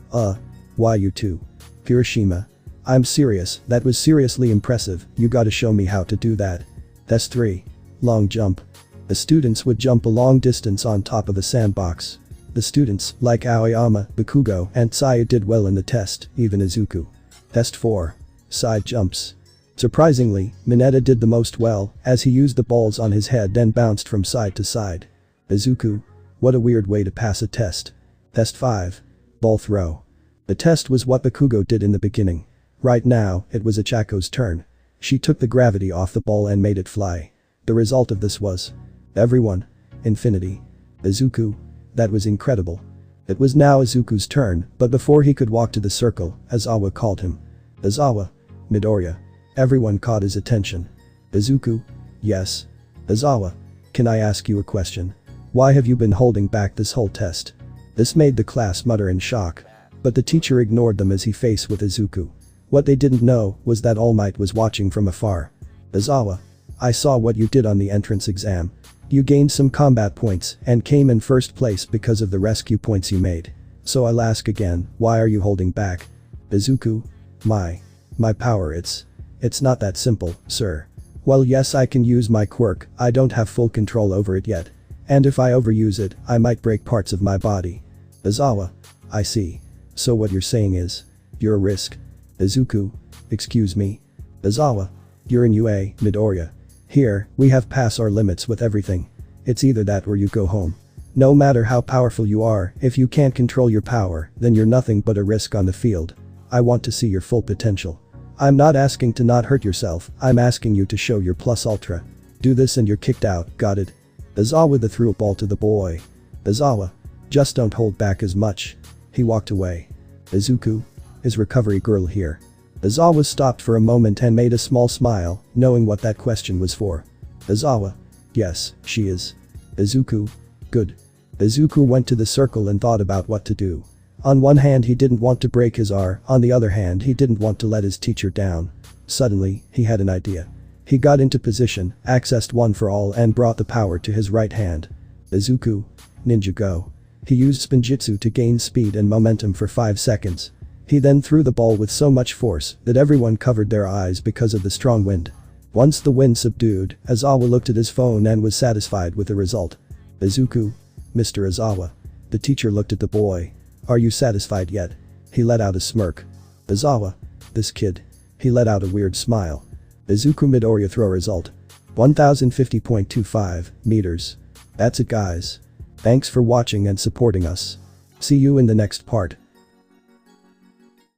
why you two? Kirishima. I'm serious, that was seriously impressive, you gotta show me how to do that. Test 3. Long jump. The students would jump a long distance on top of a sandbox. The students, like Aoyama, Bakugo, and Tsuyu did well in the test, even Izuku. Test 4. Side jumps. Surprisingly, Mineta did the most well, as he used the balls on his head and bounced from side to side. Izuku. What a weird way to pass a test. Test 5. Ball throw. The test was what Bakugo did in the beginning. Right now, it was Ichako's turn. She took the gravity off the ball and made it fly. The result of this was everyone. Infinity. Izuku. That was incredible. It was now Izuku's turn, but before he could walk to the circle, Izawa called him. Izawa. Midorya. Everyone caught his attention. Izuku. Yes. Izawa. Can I ask you a question? Why have you been holding back this whole test? This made the class mutter in shock. But the teacher ignored them as he faced with Izuku. What they didn't know was that All Might was watching from afar. Izawa. I saw what you did on the entrance exam. You gained some combat points and came in first place because of the rescue points you made. So I'll ask again, why are you holding back? Izuku. My power it's not that simple, sir. Well, yes, I can use my quirk, I don't have full control over it yet. And if I overuse it, I might break parts of my body. Izawa. I see. So what you're saying is, you're a risk. Izuku. Excuse me. Izawa. You're in UA, Midorya. Here, we have passed our limits with everything. It's either that or you go home. No matter how powerful you are, if you can't control your power, then you're nothing but a risk on the field. I want to see your full potential. I'm not asking to not hurt yourself, I'm asking you to show your plus ultra. Do this and you're kicked out, got it? Izawa threw a ball to the boy. Izawa. Just don't hold back as much. He walked away. Izuku. Is recovery girl here? Izawa stopped for a moment and made a small smile, knowing what that question was for. Izawa. Yes, she is. Izuku. Good. Izuku went to the circle and thought about what to do. On one hand he didn't want to break his arm, on the other hand he didn't want to let his teacher down. Suddenly, he had an idea. He got into position, accessed one for all and brought the power to his right hand. Izuku. Ninja go. He used Spinjitsu to gain speed and momentum for 5 seconds. He then threw the ball with so much force that everyone covered their eyes because of the strong wind. Once the wind subdued, Izawa looked at his phone and was satisfied with the result. Izuku. Mr. Izawa. The teacher looked at the boy. Are you satisfied yet? He let out a smirk. Izawa. This kid. He let out a weird smile. Izuku Midorya throw result. 1050.25 meters. That's it guys. Thanks for watching and supporting us. See you in the next part.